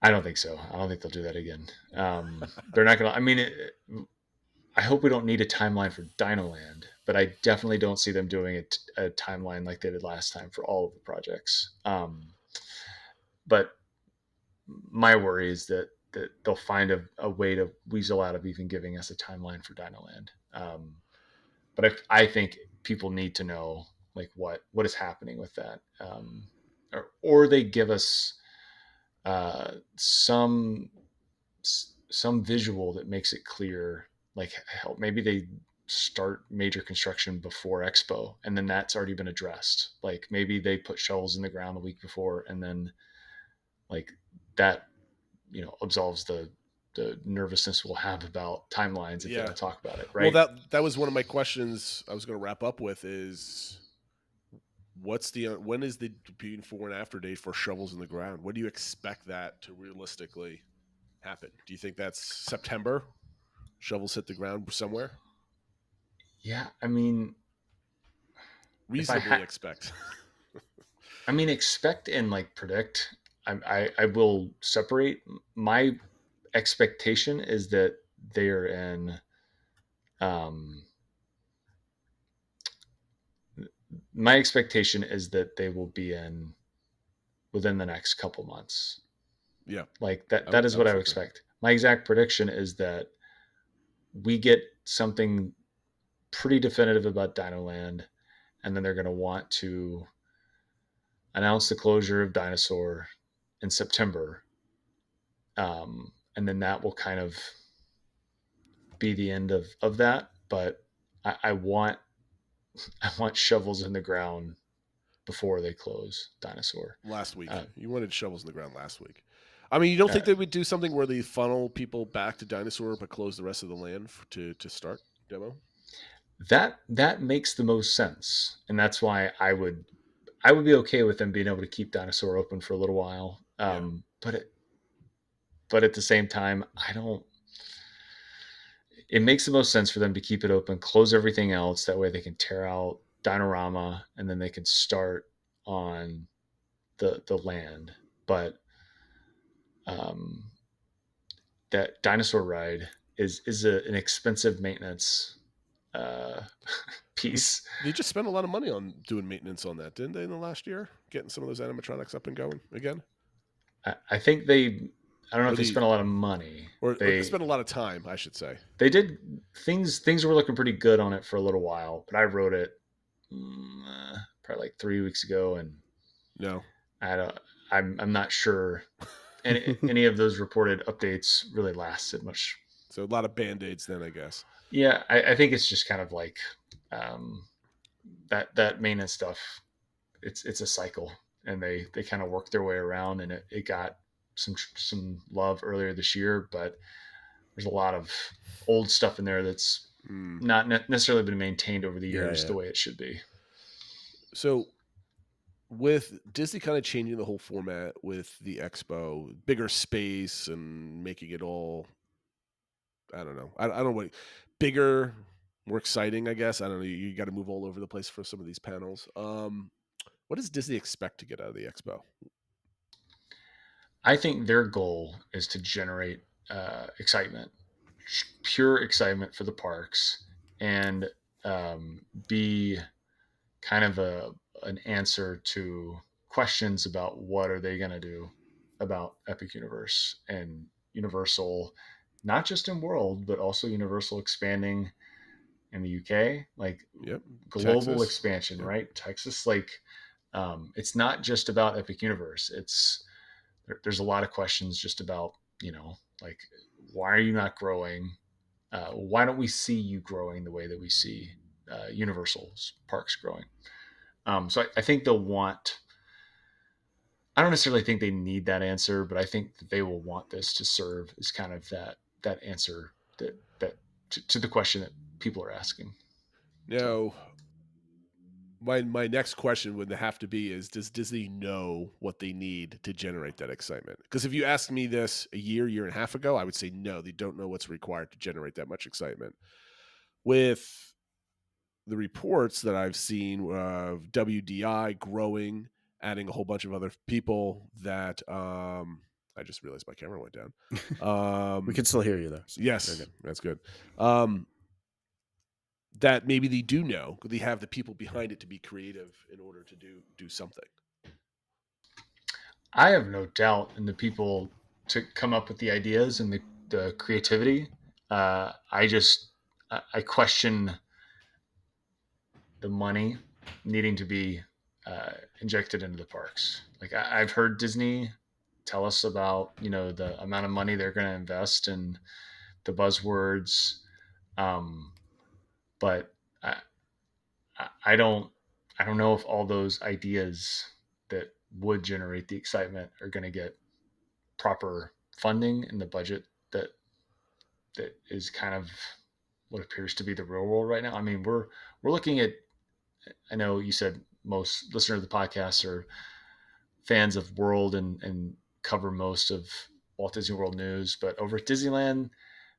I don't think so. I don't think they'll do that again. They're not going to, I hope we don't need a timeline for Dinoland, but I definitely don't see them doing a timeline like they did last time for all of the projects. But my worry is that they'll find a way to weasel out of even giving us a timeline for Dinoland. But I think people need to know like what is happening with that, or they give us some visual that makes it clear. Like maybe they start major construction before Expo, and then that's already been addressed. Like maybe they put shovels in the ground the week before, and then like that, absolves the nervousness we'll have about timelines if they don't talk about it, right? Well, that was one of my questions I was going to wrap up with is when is the before and after date for shovels in the ground? When do you expect that to realistically happen? Do you think that's September? Shovels hit the ground somewhere? Yeah, I mean, Reasonably expect. expect and like predict. I will separate. My expectation is that they are in. Um, my expectation is that they will be in within the next couple months. Yeah, Like that. That is what I would expect. My exact prediction is that we get something pretty definitive about Dinoland, and then they're going to want to announce the closure of Dinosaur in September, and then that will kind of be the end of that. But I want shovels in the ground before they close Dinosaur. Last week, you wanted shovels in the ground last week. I mean, you don't think they would do something where they funnel people back to Dinosaur but close the rest of the land to start demo? That makes the most sense, and that's why I would be okay with them being able to keep Dinosaur open for a little while. But at the same time, I don't. It makes the most sense for them to keep it open, close everything else. That way they can tear out Dinorama, and then they can start on the land. But that dinosaur ride is an expensive maintenance piece. They just spent a lot of money on doing maintenance on that, didn't they, in the last year? Getting some of those animatronics up and going again? I think they... I don't know if they spent a lot of money. Or they spent a lot of time, I should say. They did. Things were looking pretty good on it for a little while, but I wrote it probably like 3 weeks ago, and no, I'm not sure any of those reported updates really lasted much. So a lot of Band-Aids then, I guess. Yeah, I think it's just kind of like that maintenance stuff. It's a cycle, and they kind of work their way around, and it got some love earlier this year, but there's a lot of old stuff in there that's not necessarily been maintained over the years the way it should be. So with Disney kind of changing the whole format with the expo, bigger space and making it all, I don't know. I don't know what, bigger, more exciting, I guess. I don't know. You got to move all over the place for some of these panels. What does Disney expect to get out of the expo? I think their goal is to generate excitement, pure excitement for the parks, and be kind of an answer to questions about what are they going to do about Epic Universe and Universal, not just in World, but also Universal expanding in the UK, like global Texas. Expansion, right? Texas, like it's not just about Epic Universe. There's a lot of questions just about, like, why are you not growing? Why don't we see you growing the way that we see Universal's parks growing? So I think they'll want, I don't necessarily think they need that answer, but I think that they will want this to serve as kind of that answer that to the question that people are asking. Now, my next question would have to be is, does Disney know what they need to generate that excitement? Because if you asked me this a year and a half ago, I would say no, they don't know what's required to generate that much excitement. With the reports that I've seen of WDI growing, adding a whole bunch of other people that I just realized my camera went down. We can still hear you though. So yes, that's good. That maybe they do know, they have the people behind it to be creative in order to do something. I have no doubt in the people to come up with the ideas and the creativity. I question the money needing to be injected into the parks. Like I've heard Disney tell us about, the amount of money they're going to invest and the buzzwords. But I don't know if all those ideas that would generate the excitement are going to get proper funding in the budget that is kind of what appears to be the real world right now. I mean, we're looking at, I know you said most listeners of the podcast are fans of World and cover most of Walt Disney World news. But over at Disneyland,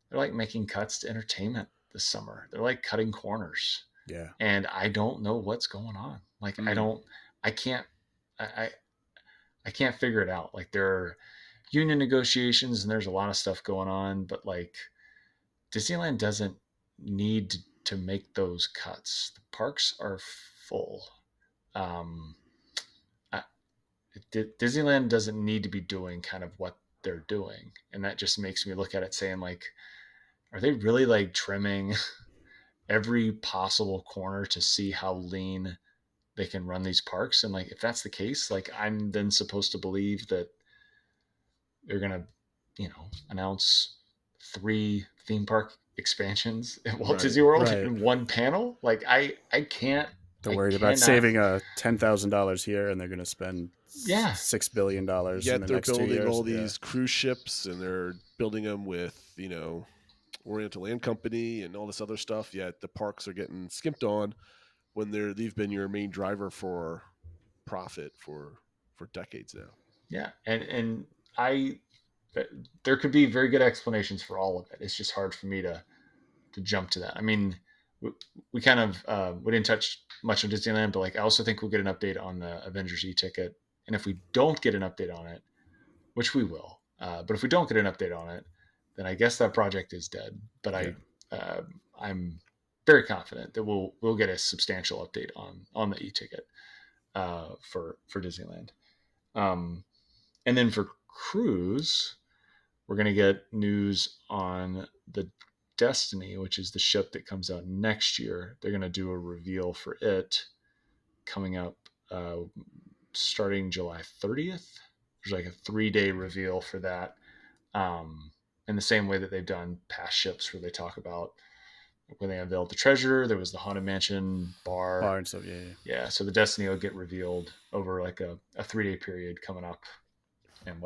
they're like making cuts to entertainment this summer. They're like cutting corners. Yeah. And I don't know what's going on. Like, I can't figure it out. Like, there are union negotiations and there's a lot of stuff going on, but like Disneyland doesn't need to make those cuts. The parks are full. Disneyland doesn't need to be doing kind of what they're doing. And that just makes me look at it saying, like, are they really like trimming every possible corner to see how lean they can run these parks? And like, if that's the case, like, I'm then supposed to believe that they're going to, announce 3 theme park expansions at Walt Disney World in one panel. Like, I can't. They're worried about saving $10,000 here, and they're going to spend $6 billion. Yet they're building all these cruise ships, and they're building them with Oriental Land Company and all this other stuff. Yet the parks are getting skimped on when they've been your main driver for profit for decades now. Yeah, and there could be very good explanations for all of it. It's just hard for me to jump to that. I mean, we kind of we didn't touch much on Disneyland, but like, I also think we'll get an update on the Avengers e-ticket. And if we don't get an update on it, which we will, but if we don't get an update on it, then I guess that project is dead. But I'm very confident that we'll get a substantial update on the e-ticket for Disneyland. And then for cruise, we're going to get news on the Destiny, which is the ship that comes out next year. They're going to do a reveal for it coming up starting July 30th. There's like a 3-day reveal for that. In the same way that they've done past ships, where they talk about when they unveiled the Treasure, there was the Haunted Mansion bar and stuff. Yeah. So the Destiny will get revealed over like a 3-day period coming up. And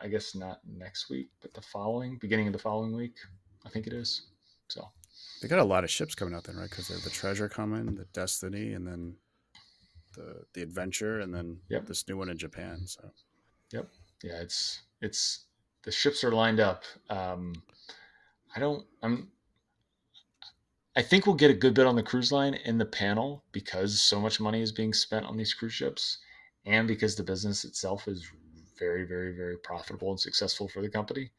I guess not next week, but beginning of the following week, I think it is. So they got a lot of ships coming out then, right? Because they have the Treasure coming, the Destiny, and then the Adventure, and then this new one in Japan. So, yeah, it's the ships are lined up. I think we'll get a good bit on the cruise line in the panel because so much money is being spent on these cruise ships, and because the business itself is very, very, very profitable and successful for the company.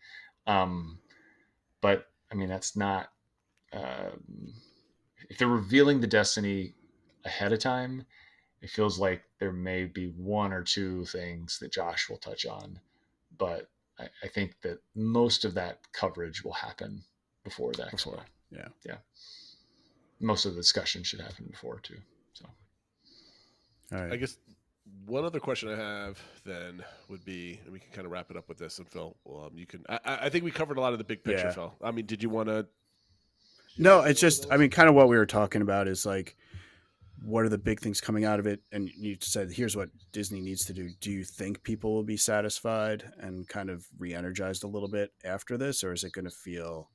But I mean, that's not, if they're revealing the Destiny ahead of time, it feels like there may be 1 or 2 things that Josh will touch on, but I think that most of that coverage will happen before the expo. Yeah. Most of the discussion should happen before too. So, all right. I guess one other question I have then would be, and we can kind of wrap it up with this, and Phil, you can. I think we covered a lot of the big picture, Phil. I mean, did you want to? No, it's just, I mean, kind of what we were talking about is like, what are the big things coming out of it? And you said, here's what Disney needs to do. Do you think people will be satisfied and kind of re-energized a little bit after this? Or is it going to feel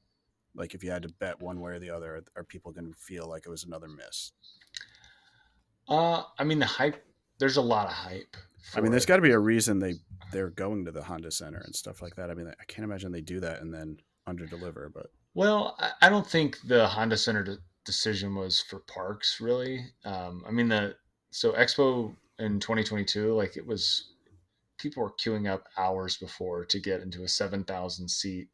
like, if you had to bet one way or the other, are people going to feel like it was another miss? I mean, the hype, there's a lot of hype. I mean, there's got to be a reason they're going to the Honda Center and stuff like that. I mean, I can't imagine they do that and then under-deliver, but. Well, I don't think the Honda Center decision was for parks, really. I mean, so Expo in 2022, like, it was, people were queuing up hours before to get into a 7,000 seat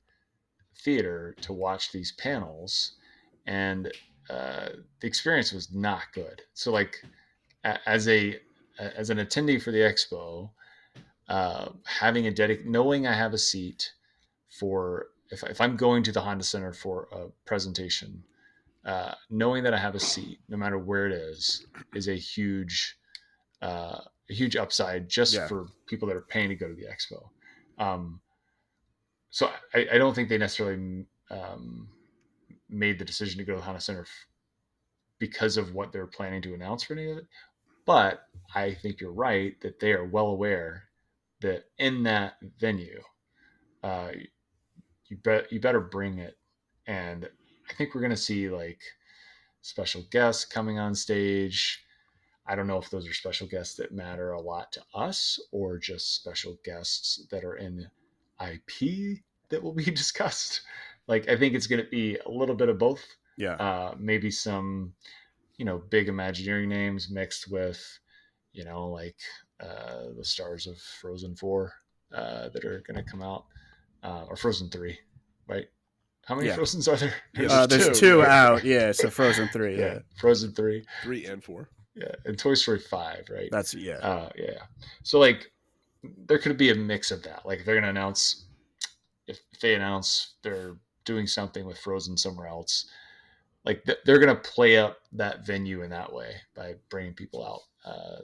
theater to watch these panels, and the experience was not good. So like, as an attendee for the expo, having knowing I have a seat for, if I'm going to the Honda Center for a presentation, knowing that I have a seat no matter where it is a huge upside just for people that are paying to go to the expo. So I don't think they necessarily made the decision to go to the Honda Center because of what they're planning to announce for any of it. But I think you're right that they are well aware that in that venue, you better bring it. And I think we're going to see like special guests coming on stage. I don't know if those are special guests that matter a lot to us or just special guests that are in IP that will be discussed. Like, I think it's going to be a little bit of both. Yeah. Maybe some, big Imagineering names mixed with, like the stars of Frozen 4 that are going to come out, or Frozen 3, right? How many Frozens are there? There's two out. Yeah, so Frozen 3. Yeah, Frozen 3. 3 and 4. Yeah, and Toy Story 5, right? That's yeah. So like, there could be a mix of that. Like, they're going to announce, if they announce they're doing something with Frozen somewhere else, like they're going to play up that venue in that way by bringing people out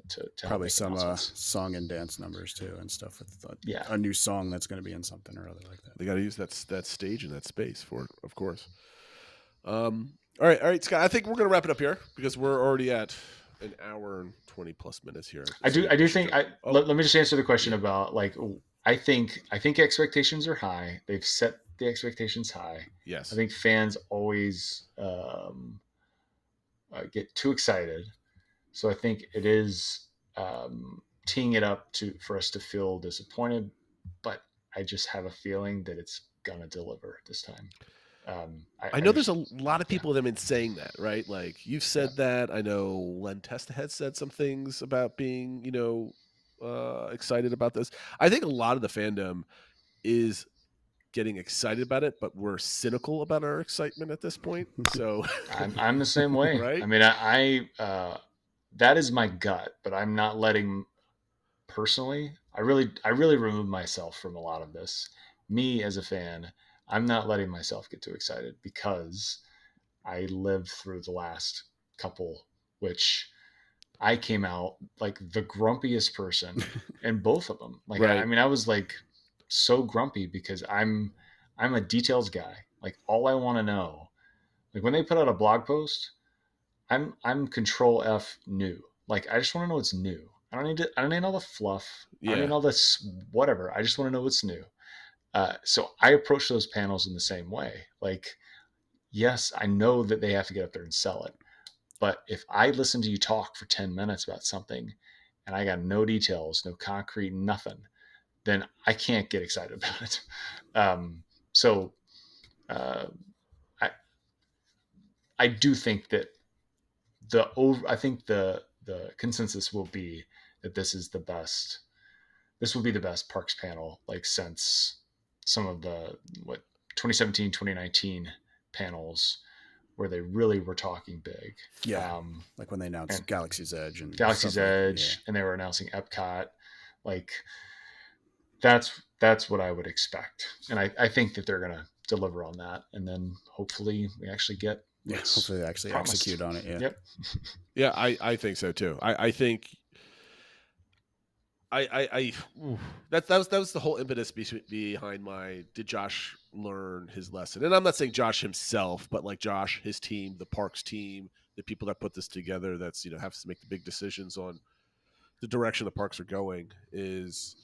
to probably some song and dance numbers too and stuff with a new song that's going to be in something or other like that. They got to use that stage and that space for it, of course. All right, Scott. I think we're going to wrap it up here because we're already at an hour and 20 plus minutes here. I do think let me just answer the question about, like, I think expectations are high. They've set the expectations high. Yes. I think fans always get too excited. So I think it is teeing it up for us to feel disappointed, but I just have a feeling that it's going to deliver this time. I know there's a lot of people that have been saying that, right? Like, you've said that. I know Len Testa had said some things about being, excited about this. I think a lot of the fandom is getting excited about it, but we're cynical about our excitement at this point. So I'm the same way. Right? I mean, I that is my gut, but I'm not letting personally. I really remove myself from a lot of this. Me as a fan, I'm not letting myself get too excited because I lived through the last couple, which I came out like the grumpiest person in both of them. Like, right. I mean, I was like so grumpy because I'm a details guy. Like, all I want to know, like when they put out a blog post, I'm control F new. Like, I just want to know what's new. I don't need all the fluff. I don't need all this whatever. I just want to know what's new. So I approach those panels in the same way. Like, yes, I know that they have to get up there and sell it. But if I listen to you talk for 10 minutes about something and I got no details, no concrete, nothing, then I can't get excited about it. I do think that the consensus will be that this will be the best parks panel, like, since some of the 2017, 2019 panels where they really were talking big. Yeah. Like when they announced Galaxy's Edge and they were announcing Epcot. Like, that's what I would expect. And I think that they're going to deliver on that. And then hopefully we actually get hopefully they actually execute on it. Yeah. Yep. Yeah, I think so too. I think that was the whole impetus behind did Josh learn his lesson? And I'm not saying Josh himself, but like Josh, his team, the parks team, the people that put this together, that's, have to make the big decisions on the direction the parks are going, is,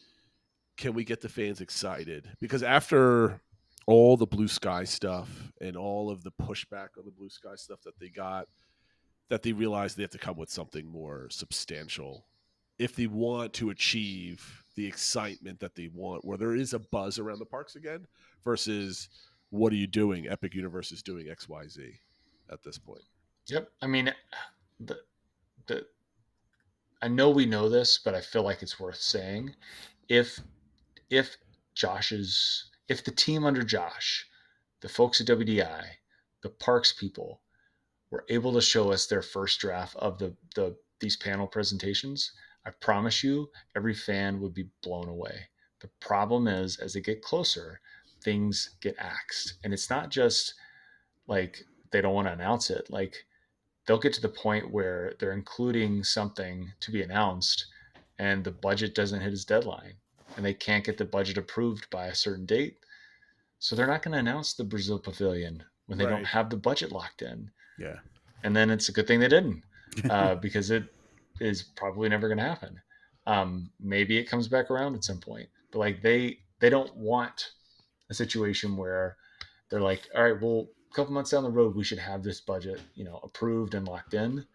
can we get the fans excited? Because after all the blue sky stuff and all of the pushback on the blue sky stuff that they got, that they realize they have to come with something more substantial if they want to achieve the excitement that they want, where there is a buzz around the parks again, versus what are you doing? Epic Universe is doing XYZ at this point. Yep. I mean, I know we know this, but I feel like it's worth saying. If the team under Josh, the folks at WDI, the parks people, were able to show us their first draft of these panel presentations, I promise you, every fan would be blown away. The problem is, as they get closer, things get axed. And it's not just like they don't want to announce it. Like, they'll get to the point where they're including something to be announced and the budget doesn't hit its deadline and they can't get the budget approved by a certain date. So they're not going to announce the Brazil Pavilion when they don't have the budget locked in. Yeah. And then it's a good thing they didn't, because it is probably never going to happen. Maybe it comes back around at some point, but like they don't want a situation where they're like, all right, well, a couple months down the road, we should have this budget, approved and locked in.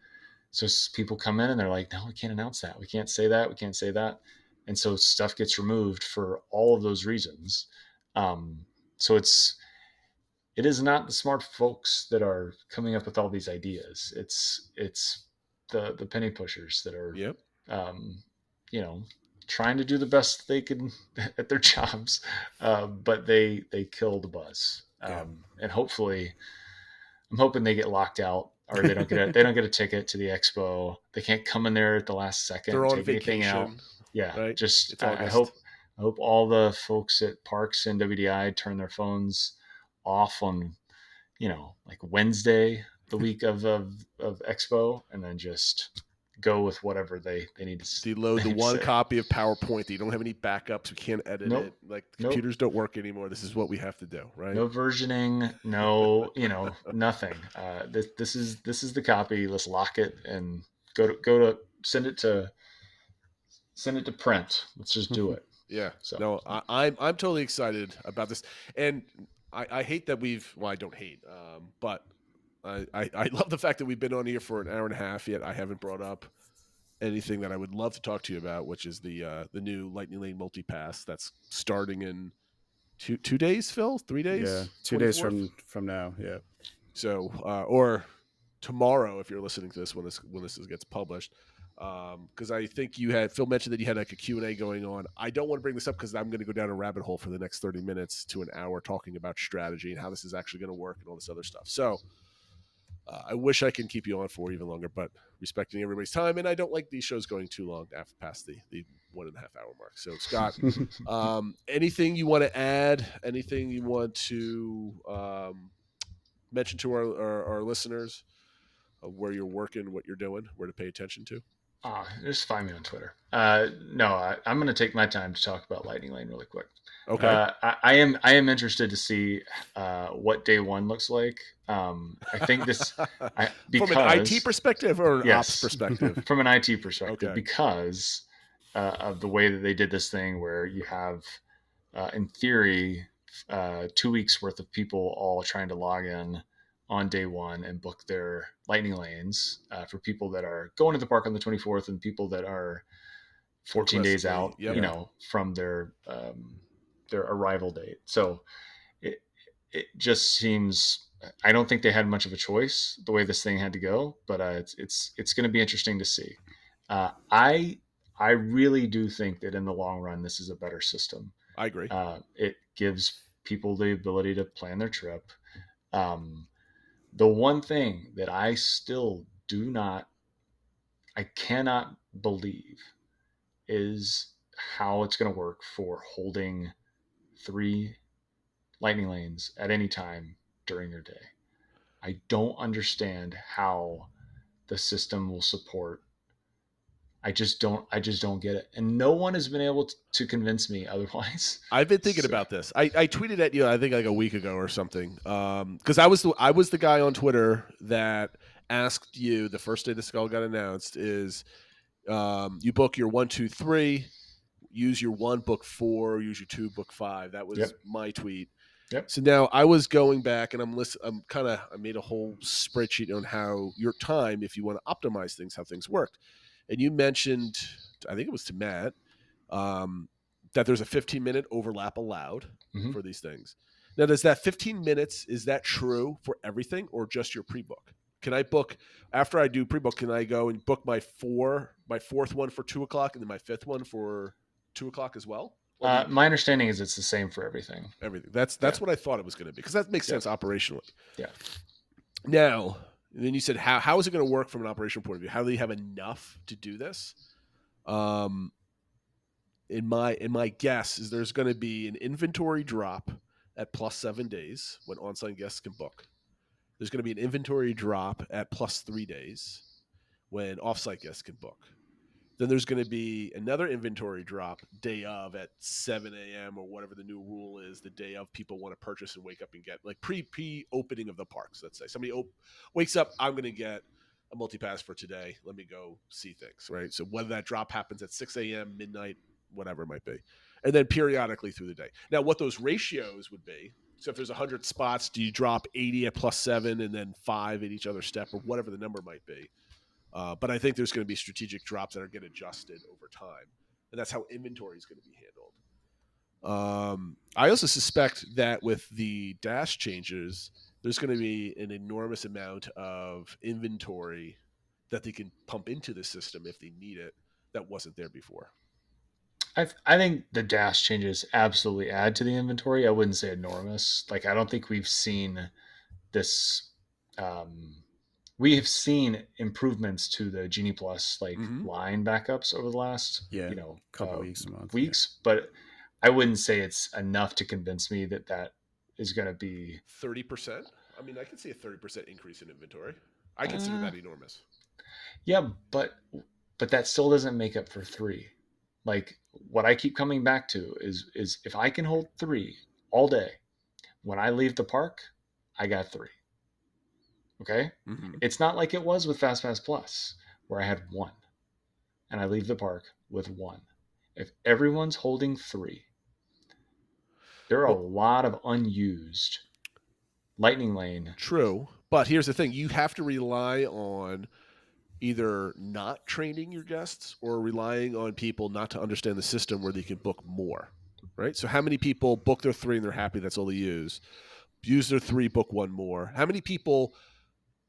So people come in and they're like, no, we can't announce that. We can't say that. We can't say that. And so stuff gets removed for all of those reasons. So it is not the smart folks that are coming up with all these ideas. It's the penny pushers that are, Yep. you know, trying to do the best they can at their jobs, but they kill the buzz. And hopefully, I'm hoping they get locked out, or they don't get a ticket to the expo. They can't come in there at the last second. They're and on take anything out. vacation. Yeah, Right? just It's I August. hope all the folks at Parks and WDI turn their phones off on, like Wednesday, the week of Expo, and then just go with whatever they need to. Deload the one say. copy of PowerPoint that you don't have any backups. We can't edit Nope. it. Like Nope. computers don't work anymore. This is what we have to do, right? No versioning, no, nothing. This is the copy. Let's lock it and go to send it to print. Let's just do it. Yeah. So No, I'm totally excited about this, and I hate that I don't hate, but I love the fact that we've been on here for an hour and a half, yet I haven't brought up anything that I would love to talk to you about, which is the new Lightning Lane multi-pass that's starting in 2 days, Phil? 3 days? Yeah, 2 days 24th? from now. Yeah. So, or tomorrow, if you're listening to this when this gets published, because I think Phil mentioned that you had like a Q&A going on. I don't want to bring this up because I'm going to go down a rabbit hole for the next 30 minutes to an hour talking about strategy and how this is actually going to work and all this other stuff. So I wish I can keep you on for even longer, but respecting everybody's time, and I don't like these shows going too long past the 1.5 hour mark. So Scott, anything you want to add? Anything you want to mention to our listeners of where you're working, what you're doing, where to pay attention to? Just find me on Twitter. No, I'm going to take my time to talk about Lightning Lane really quick. Okay. I am interested to see what day one looks like. I think this because, from an IT perspective or an yes, ops perspective? From an IT perspective, Okay. because of the way that they did this thing, where you have, in theory, 2 weeks worth of people all trying to log in on day one and book their Lightning Lanes for people that are going to the park on the 24th and people that are 14 days out, yep. From their arrival date. So it just seems, I don't think they had much of a choice the way this thing had to go, but it's going to be interesting to see. I really do think that in the long run, this is a better system. I agree. It gives people the ability to plan their trip. The one thing that I still I cannot believe is how it's going to work for holding 3 Lightning Lanes at any time during your day. I don't understand how the system will support. I just don't get it. And no one has been able to convince me otherwise. I've been thinking about this. I tweeted at you, I think like a week ago or something. Because I was the guy on Twitter that asked you the first day the skull got announced is you book your 1, 2, 3, use your 1, book 4, use your 2, book 5. That was my tweet. Yep. So now I was going back and I made a whole spreadsheet on how your time, if you want to optimize things, how things worked. And you mentioned, I think it was to Matt, that there's a 15-minute overlap allowed for these things. Now, does that 15 minutes, is that true for everything or just your pre-book? Can I book, after I do pre-book, can I go and book my fourth one for 2 o'clock and then my 5th one for 2 o'clock as well? My understanding is it's the same for everything. Everything. That's what I thought it was going to be, because that makes sense operationally. Yeah. Now, and then you said, how is it going to work from an operational point of view? How do they have enough to do this? In my guess is there's going to be an inventory drop at +7 days when on-site guests can book. There's going to be an inventory drop at +3 days when off-site guests can book. Then there's going to be another inventory drop day of at 7 a.m. or whatever the new rule is, the day of people want to purchase and wake up and get, like pre-opening of the parks, let's say. Somebody wakes up, I'm going to get a multi-pass for today. Let me go see things, right? So whether that drop happens at 6 a.m., midnight, whatever it might be. And then periodically through the day. Now, what those ratios would be, so if there's 100 spots, do you drop 80 at +7 and then 5 at each other step or whatever the number might be? But I think there's going to be strategic drops that are getting adjusted over time, and that's how inventory is going to be handled. I also suspect that with the dash changes, there's going to be an enormous amount of inventory that they can pump into the system if they need it that wasn't there before. I think the dash changes absolutely add to the inventory. I wouldn't say enormous. Like, I don't think we've seen this. We have seen improvements to the Genie Plus line backups over the last couple weeks, a month, but I wouldn't say it's enough to convince me that is going to be 30%. I mean, I can see a 30% increase in inventory. I consider that enormous. Yeah, but that still doesn't make up for 3. Like, what I keep coming back to is if I can hold 3 all day, when I leave the park, I got 3. Okay? Mm-hmm. It's not like it was with FastPass Plus, where I had 1, and I leave the park with 1. If everyone's holding 3, there are a lot of unused Lightning Lane. True, but here's the thing: you have to rely on either not training your guests or relying on people not to understand the system where they can book more, right? So how many people book their 3 and they're happy that's all they use their 3, book 1 more? How many people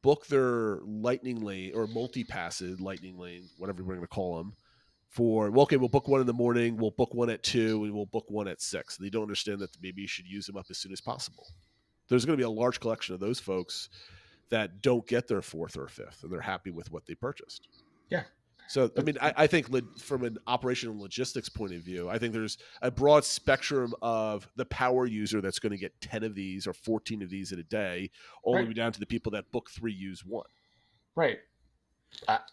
book their Lightning Lane or multi-passed Lightning Lane, whatever we're going to call them, for, well, okay, we'll book 1 in the morning, we'll book 1 at 2, and we'll book 1 at 6. They don't understand that maybe you should use them up as soon as possible. There's going to be a large collection of those folks that don't get their 4th or 5th, and they're happy with what they purchased. Yeah. So, I mean, I think from an operational logistics point of view, I think there's a broad spectrum of the power user that's going to get 10 of these or 14 of these in a day, all the way down to the people that book 3, use 1. Right.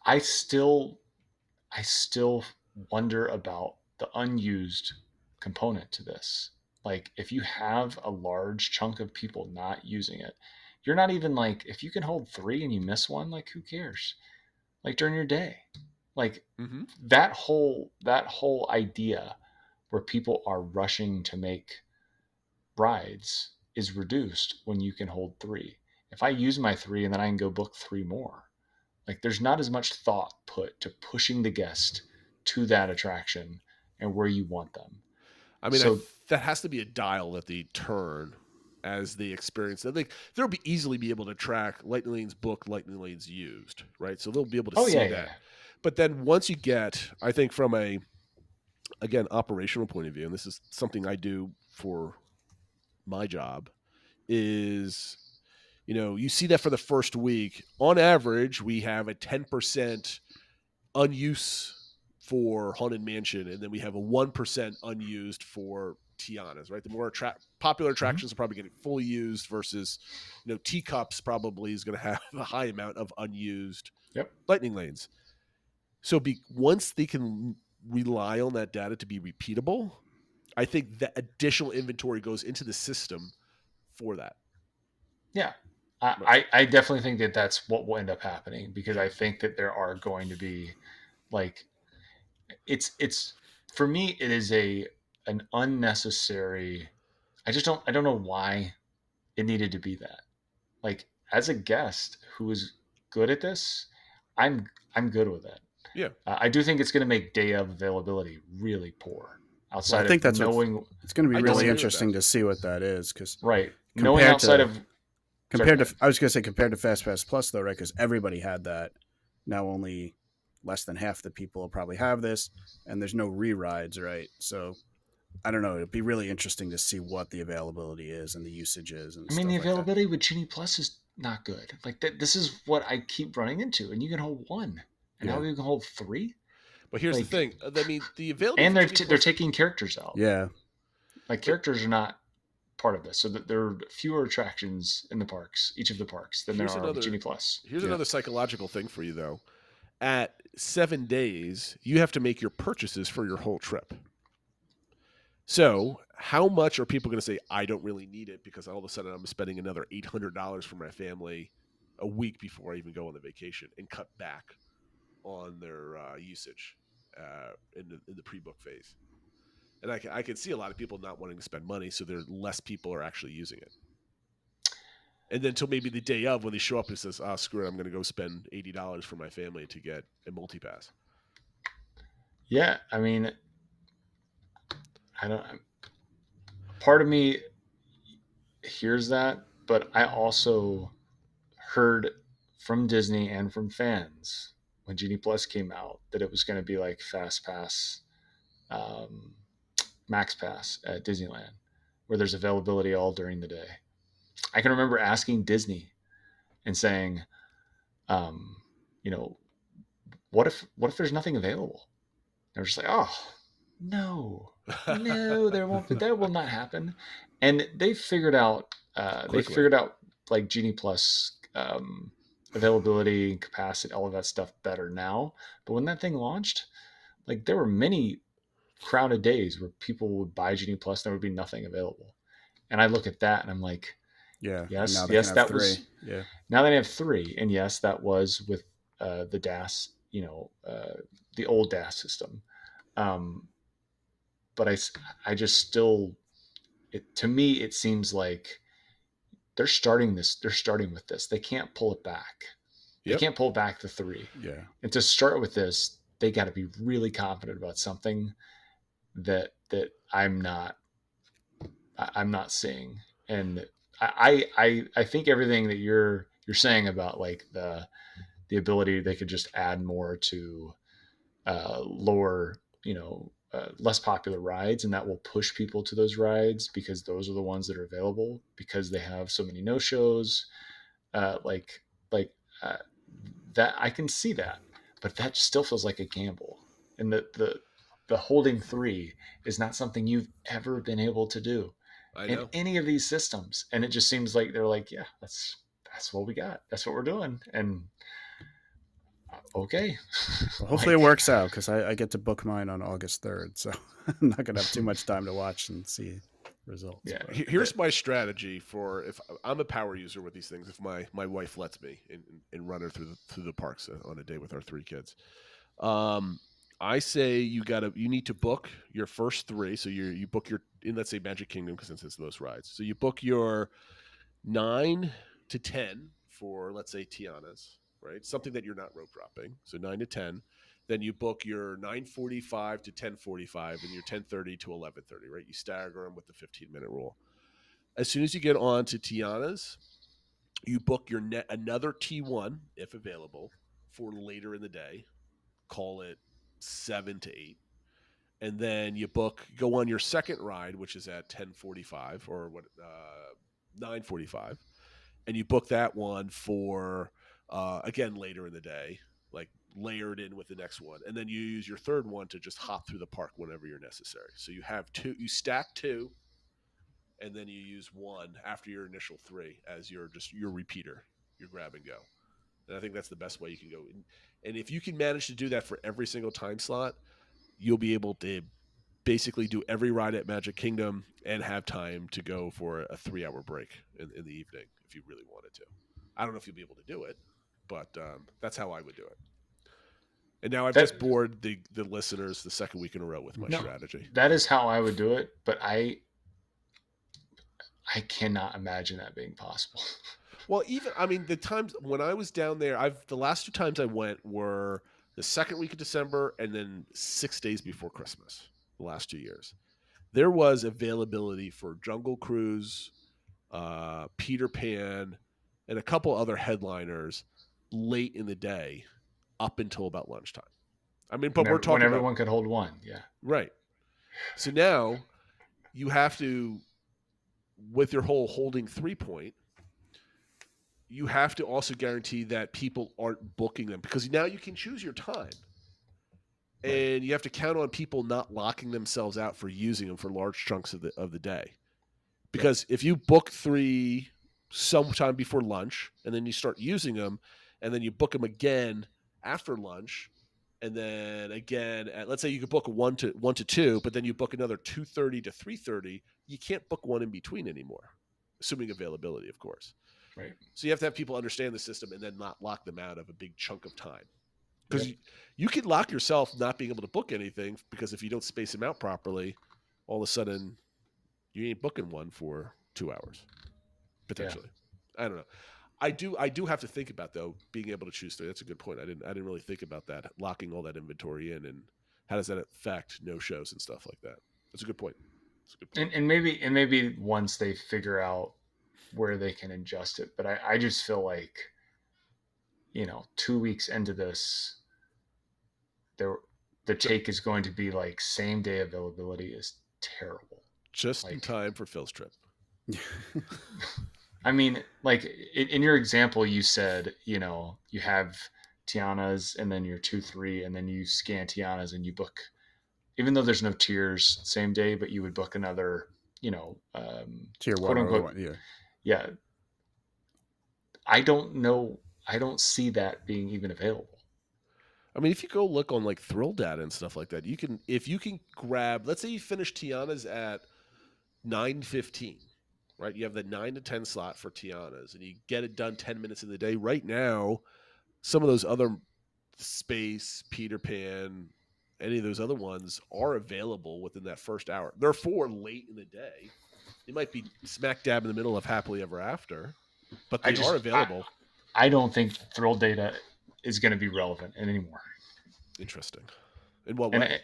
I still wonder about the unused component to this. Like, if you have a large chunk of people not using it, you're not even like, if you can hold 3 and you miss 1, like, who cares? Like, during your day, like that whole idea where people are rushing to make rides is reduced when you can hold 3. If I use my 3 and then I can go book 3 more, like, there's not as much thought put to pushing the guest to that attraction and where you want them. I mean, that has to be a dial that they turn as they experience. I think they'll easily be able to track Lightning Lanes booked, Lightning Lanes used, right? So they'll be able to see that. Yeah. But then once you get, I think from a, again, operational point of view, and this is something I do for my job, is, you see that for the first week, on average, we have a 10% unuse for Haunted Mansion, and then we have a 1% unused for Tiana's, right? The more popular attractions are probably getting fully used versus, Teacups probably is going to have a high amount of unused Lightning Lanes. So once they can rely on that data to be repeatable, I think that additional inventory goes into the system for that. Yeah. I definitely think that that's what will end up happening, because I think that there are going to be, like, it's for me, it is an unnecessary. I don't know why it needed to be that. Like, as a guest who is good at this, I'm good with it. Yeah. I do think it's going to make day of availability really poor. Outside, I think of knowing, it's going to be really interesting to see what that is, because knowing outside of compared to FastPass Plus, though, right? Because everybody had that. Now only less than half the people will probably have this, and there's no re-rides, right? So I don't know. It'd be really interesting to see what the availability is and the usage is. And I mean, the availability with Genie Plus is not good. Like, this is what I keep running into, and you can hold 1, and now you can hold 3. But here's the thing. I mean, the availability, and they're taking characters out. Yeah, like, characters are not part of this, so that there are fewer attractions in the parks, each of the parks, than there are with Genie Plus. Here's another psychological thing for you, though. At 7 days, you have to make your purchases for your whole trip. So how much are people going to say, I don't really need it because all of a sudden I'm spending another $800 for my family a week before I even go on the vacation, and cut back on their usage in the pre-book phase? And I can see a lot of people not wanting to spend money, so less people are actually using it. And then until maybe the day of when they show up and says, "Oh, screw it, I'm going to go spend $80 for my family to get a multi-pass." Yeah, I mean, I don't. Part of me hears that, but I also heard from Disney and from fans when Genie Plus came out that it was going to be like Fast Pass, um, Max Pass at Disneyland, where there's availability all during the day. I can remember asking Disney and saying, um, you know, what if there's nothing available? They're just like, oh no, that will not happen. And they figured out like Genie Plus availability, capacity, all of that stuff better now. But when that thing launched, like there were many crowded days where people would buy Genie Plus, and there would be nothing available. And I look at that and I'm like, Yeah. yes, that was yeah. Now they have 3, and yes, that was with the DAS, the old DAS system. But I just still, to me, it seems like they're starting with this. They can't pull it back. They can't pull back the 3. Yeah. And to start with this, they got to be really confident about something that I'm not seeing. And I think everything that you're saying about like the ability they could just add more to lower, less popular rides, and that will push people to those rides because those are the ones that are available because they have so many no shows. Like that, I can see that, but that still feels like a gamble. And the holding 3 is not something you've ever been able to do in any of these systems. And it just seems like they're like, yeah, that's what we got. That's what we're doing. And okay. Well, hopefully it works out because I get to book mine on August 3rd. So I'm not going to have too much time to watch and see results. Yeah. Here's my strategy for if I'm a power user with these things. If my wife lets me and run her through the parks on a day with our 3 kids, I say you need to book your first 3. So you book in, let's say, Magic Kingdom, because it's the most rides. So you book your 9 to 10 for, let's say, Tiana's, right? Something that you're not rope dropping. So 9 to 10. Then you book your 9:45 to 10:45 and your 10:30 to 11:30, right? You stagger them with the 15-minute rule. As soon as you get on to Tiana's, you book your another T1, if available, for later in the day. Call it 7 to 8. And then you go on your second ride, which is at 10:45 or 9:45. And you book that one for, again, later in the day, like layered in with the next one. And then you use your third one to just hop through the park whenever you're necessary. So you have 2, you stack 2, and then you use 1 after your initial 3 as your repeater, your grab and go. And I think that's the best way you can go. And if you can manage to do that for every single time slot, you'll be able to basically do every ride at Magic Kingdom and have time to go for a 3-hour break in the evening if you really wanted to. I don't know if you'll be able to do it, but that's how I would do it. And now I've just bored the listeners the second week in a row with my strategy. That is how I would do it, but I cannot imagine that being possible. Well, the times when I was down there, the last 2 times I went were the second week of December and then 6 days before Christmas. The last 2 years, there was availability for Jungle Cruise, Peter Pan, and a couple other headliners late in the day, up until about lunchtime. But we're talking when everyone could hold 1, yeah, right. So now you have to, with your whole holding 3 point, you have to also guarantee that people aren't booking them, because now you can choose your time. And you have to count on people not locking themselves out for using them for large chunks of the day. Because if you book 3 sometime before lunch and then you start using them, and then you book them again after lunch, and then again let's say you could book 1 to 2, but then you book another 2:30 to 3:30, you can't book one in between anymore, assuming availability, of course. Right. So you have to have people understand the system and then not lock them out of a big chunk of time. Because you could lock yourself not being able to book anything, because if you don't space them out properly, all of a sudden you ain't booking one for 2 hours, potentially. I don't know. I do have to think about though being able to choose 3. That's a good point. I didn't really think about that, locking all that inventory in, and how does that affect no shows and stuff like that. That's a good point. That's a good point. And maybe once they figure out where they can adjust it, but I just feel like, 2 weeks into this, the take is going to be like same day availability is terrible. Just in time for Phil's trip. I mean, like in your example, you said, you have Tiana's and then your 2-3, and then you scan Tiana's and you book, even though there's no tiers same day, but you would book another, tier quote 1 unquote, or 1, yeah. Yeah. I don't know. I don't see that being even available. I mean, if you go look on like Thrill Data and stuff like that, if you can grab, let's say you finish Tiana's at 9:15, right? You have the 9 to 10 slot for Tiana's, and you get it done 10 minutes in the day. Right now, some of those other Space, Peter Pan, any of those other ones are available within that first hour. Therefore, late in the day, they might be smack dab in the middle of Happily Ever After, but they are available. I don't think Thrill Data is going to be relevant anymore. Interesting. In what way?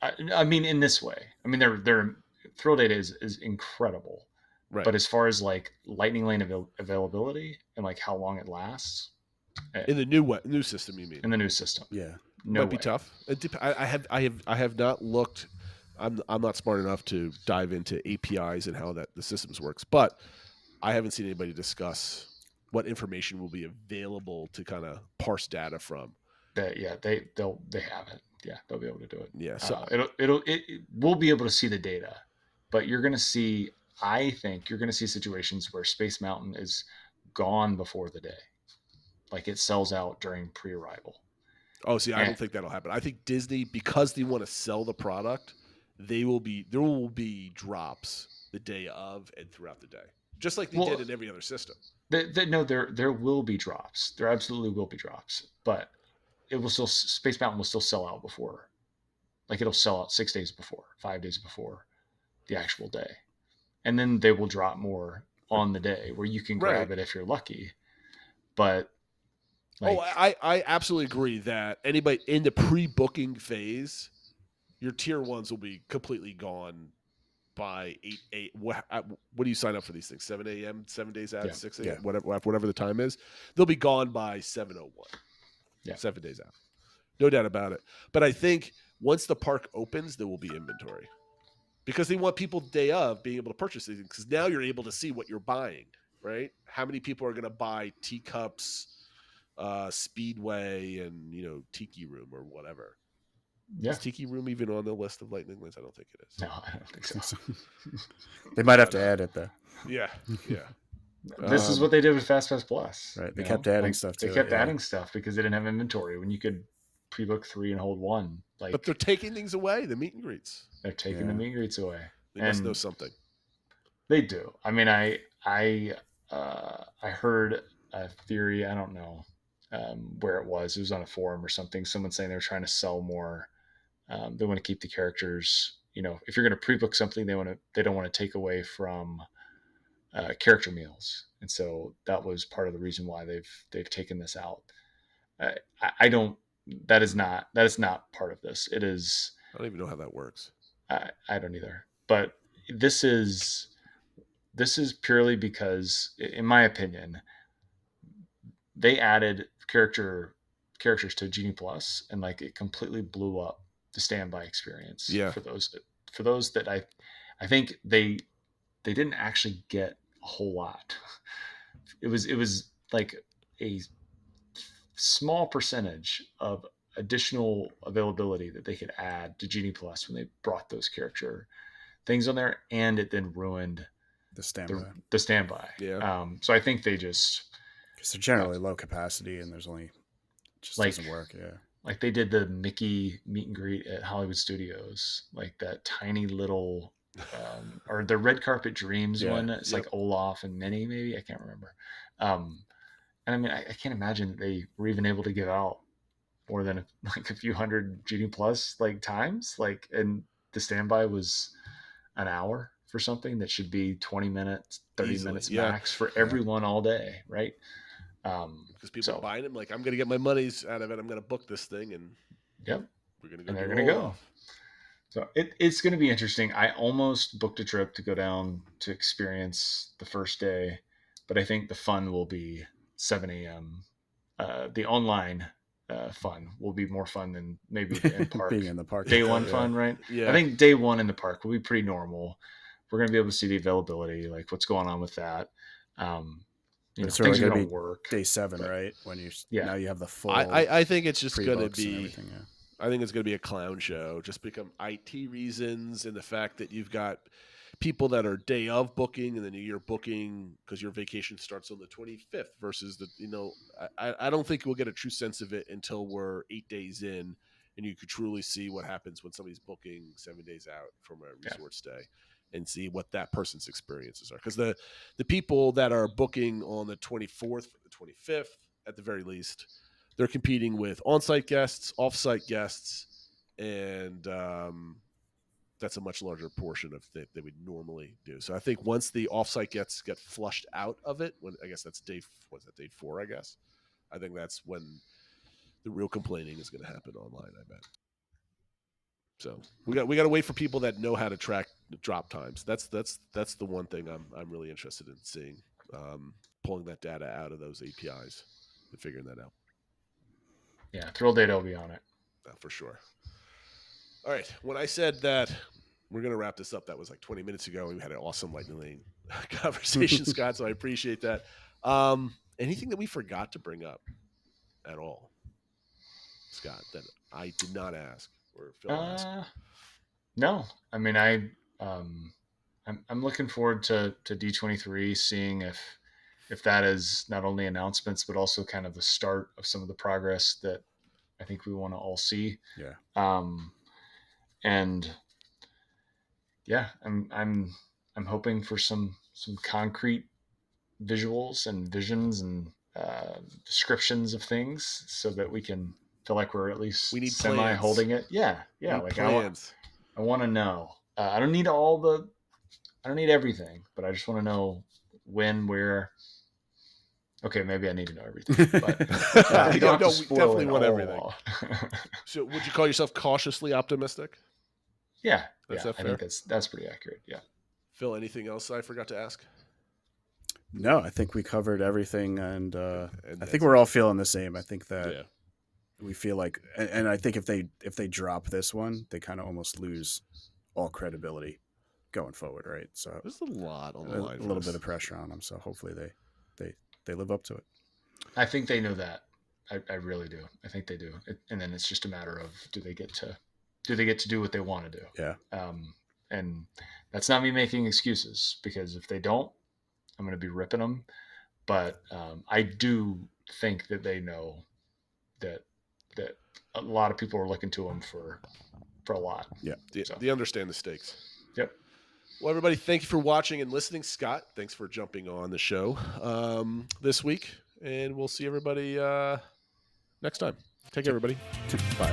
I mean, in this way. I mean, their Thrill Data is incredible, right? But as far as like Lightning Lane availability and like how long it lasts, in the new system, you mean? In the new system, yeah, might be tough. I have not looked. I'm not smart enough to dive into APIs and how the systems works, but I haven't seen anybody discuss what information will be available to kind of parse data from. They have it. Yeah, they'll be able to do it. Yeah, so we'll be able to see the data, but I think you're going to see situations where Space Mountain is gone before the day, like it sells out during pre-arrival. Oh, see, I don't think that'll happen. I think Disney, because they want to sell the product, there will be drops the day of and throughout the day, just like they did in every other system. There will be drops. There absolutely will be drops, but Space Mountain will still sell out before, like it'll sell out 6 days before, 5 days before the actual day, and then they will drop more on the day where you can grab it if you're lucky. But I absolutely agree that anybody in the pre-booking phase, your tier 1s will be completely gone by 8. What do you sign up for these things? 7 a.m., 7 days out, 6 a.m., whatever the time is. They'll be gone by 7:01. Yeah, 7 days out, no doubt about it. But I think once the park opens, there will be inventory because they want people day of being able to purchase these things. Because now you're able to see what you're buying, right? How many people are going to buy teacups, Speedway, and Tiki Room or whatever. Yeah. Is Tiki Room even on the list of Lightning Lanes? I don't think it is. No, I don't think so. They might have to add it though. Yeah. This is what they did with FastPass Plus. Right. They kept adding stuff to it. They kept adding stuff because they didn't have inventory when you could pre-book 3 and hold 1. But they're taking things away, the meet and greets. They're taking the meet and greets away. They must know something. They do. I mean, I heard a theory, I don't know where it was on a forum or something, someone saying they were trying to sell more. They want to keep the characters, if you're going to pre-book something, they don't want to take away from character meals. And so that was part of the reason why they've taken this out. That is not part of this. It is. I don't even know how that works. I don't either. But this is purely because, in my opinion, they added characters to Genie Plus, and like it completely blew up the standby experience. Yeah. For those that I think they didn't actually get a whole lot. It was like a small percentage of additional availability that they could add to Genie Plus when they brought those character things on there, and it then ruined the standby. The standby. Yeah. So I think they just, because they're generally low capacity and there's only just doesn't work. Yeah. Like they did the Mickey meet and greet at Hollywood Studios, like that tiny little, or the Red Carpet Dreams one. It's like Olaf and Minnie, maybe, I can't remember. And I mean, I can't imagine that they were even able to give out more than a few hundred Genie Plus times. And the standby was an hour for something that should be 20 minutes, 30 Easily, minutes yeah. max for everyone all day, right? Because people are buying them, like, I'm going to get my monies out of it. I'm going to book this thing, and Yep. we're going to go. And they're going to go. So it's going to be interesting. I almost booked a trip to go down to experience the first day, but I think the fun will be 7 a.m. The online fun will be more fun than maybe the in-park. Being in the park. Day one fun, right? Yeah. I think day one in the park will be pretty normal. We're going to be able to see the availability, like what's going on with that. It's things are going going to to work. Day 7, right? When now you have the full. I think it's just going to pre-books and be. everything, yeah. I think it's going to be a clown show, just become IT reasons and the fact that you've got people that are day of booking and then you're booking because your vacation starts on the 25th versus I don't think we'll get a true sense of it until we're 8 days in and you could truly see what happens when somebody's booking 7 days out from a resort stay and see what that person's experiences are. Because the people that are booking on the 24th for the 25th, at the very least, they're competing with on-site guests, off-site guests, and that's a much larger portion of that they would normally do. So I think once the off-site guests get flushed out of it, when I guess that's day 4, I guess. I think that's when the real complaining is going to happen online, I bet. So we got to wait for people that know how to track drop times. That's the one thing I'm really interested in seeing, pulling that data out of those APIs and figuring that out. Yeah, Thrill Data will be on it. For sure. All right. When I said that we're going to wrap this up, that was like 20 minutes ago. We had an awesome lightning lane conversation, Scott, so I appreciate that. Anything that we forgot to bring up at all, Scott, that I did not ask or Phil asked? No. I mean, I'm looking forward to D23, seeing if that is not only announcements, but also kind of the start of some of the progress that I think we want to all see. Yeah. And yeah, I'm hoping for some concrete visuals and visions and descriptions of things so that we can feel like we're at least semi plans. holding it. Yeah. Like plans. I want to know. I don't need I don't need everything, but I just want to know when, where. Okay, maybe I need to know everything, but you don't have to spoil definitely it want all. everything. So, would you call yourself cautiously optimistic? Yeah, That's I think that's pretty accurate. Yeah. Phil, anything else I forgot to ask? No, I think we covered everything, and I think we're all feeling the same. I think that we feel like, and I think if they drop this one, they kind of almost lose all credibility going forward, right? So there's a lot on the line. A little bit of pressure on them. So hopefully they live up to it. I think they know that. I really do. I think they do. And then it's just a matter of do they get to do what they want to do? Yeah. And that's not me making excuses, because if they don't, I'm going to be ripping them. But I do think that they know that a lot of people are looking to them for a lot. Yeah. They understand the stakes. Yep. Well, everybody, thank you for watching and listening. Scott, thanks for jumping on the show this week. And we'll see everybody next time. Take care, everybody. Bye.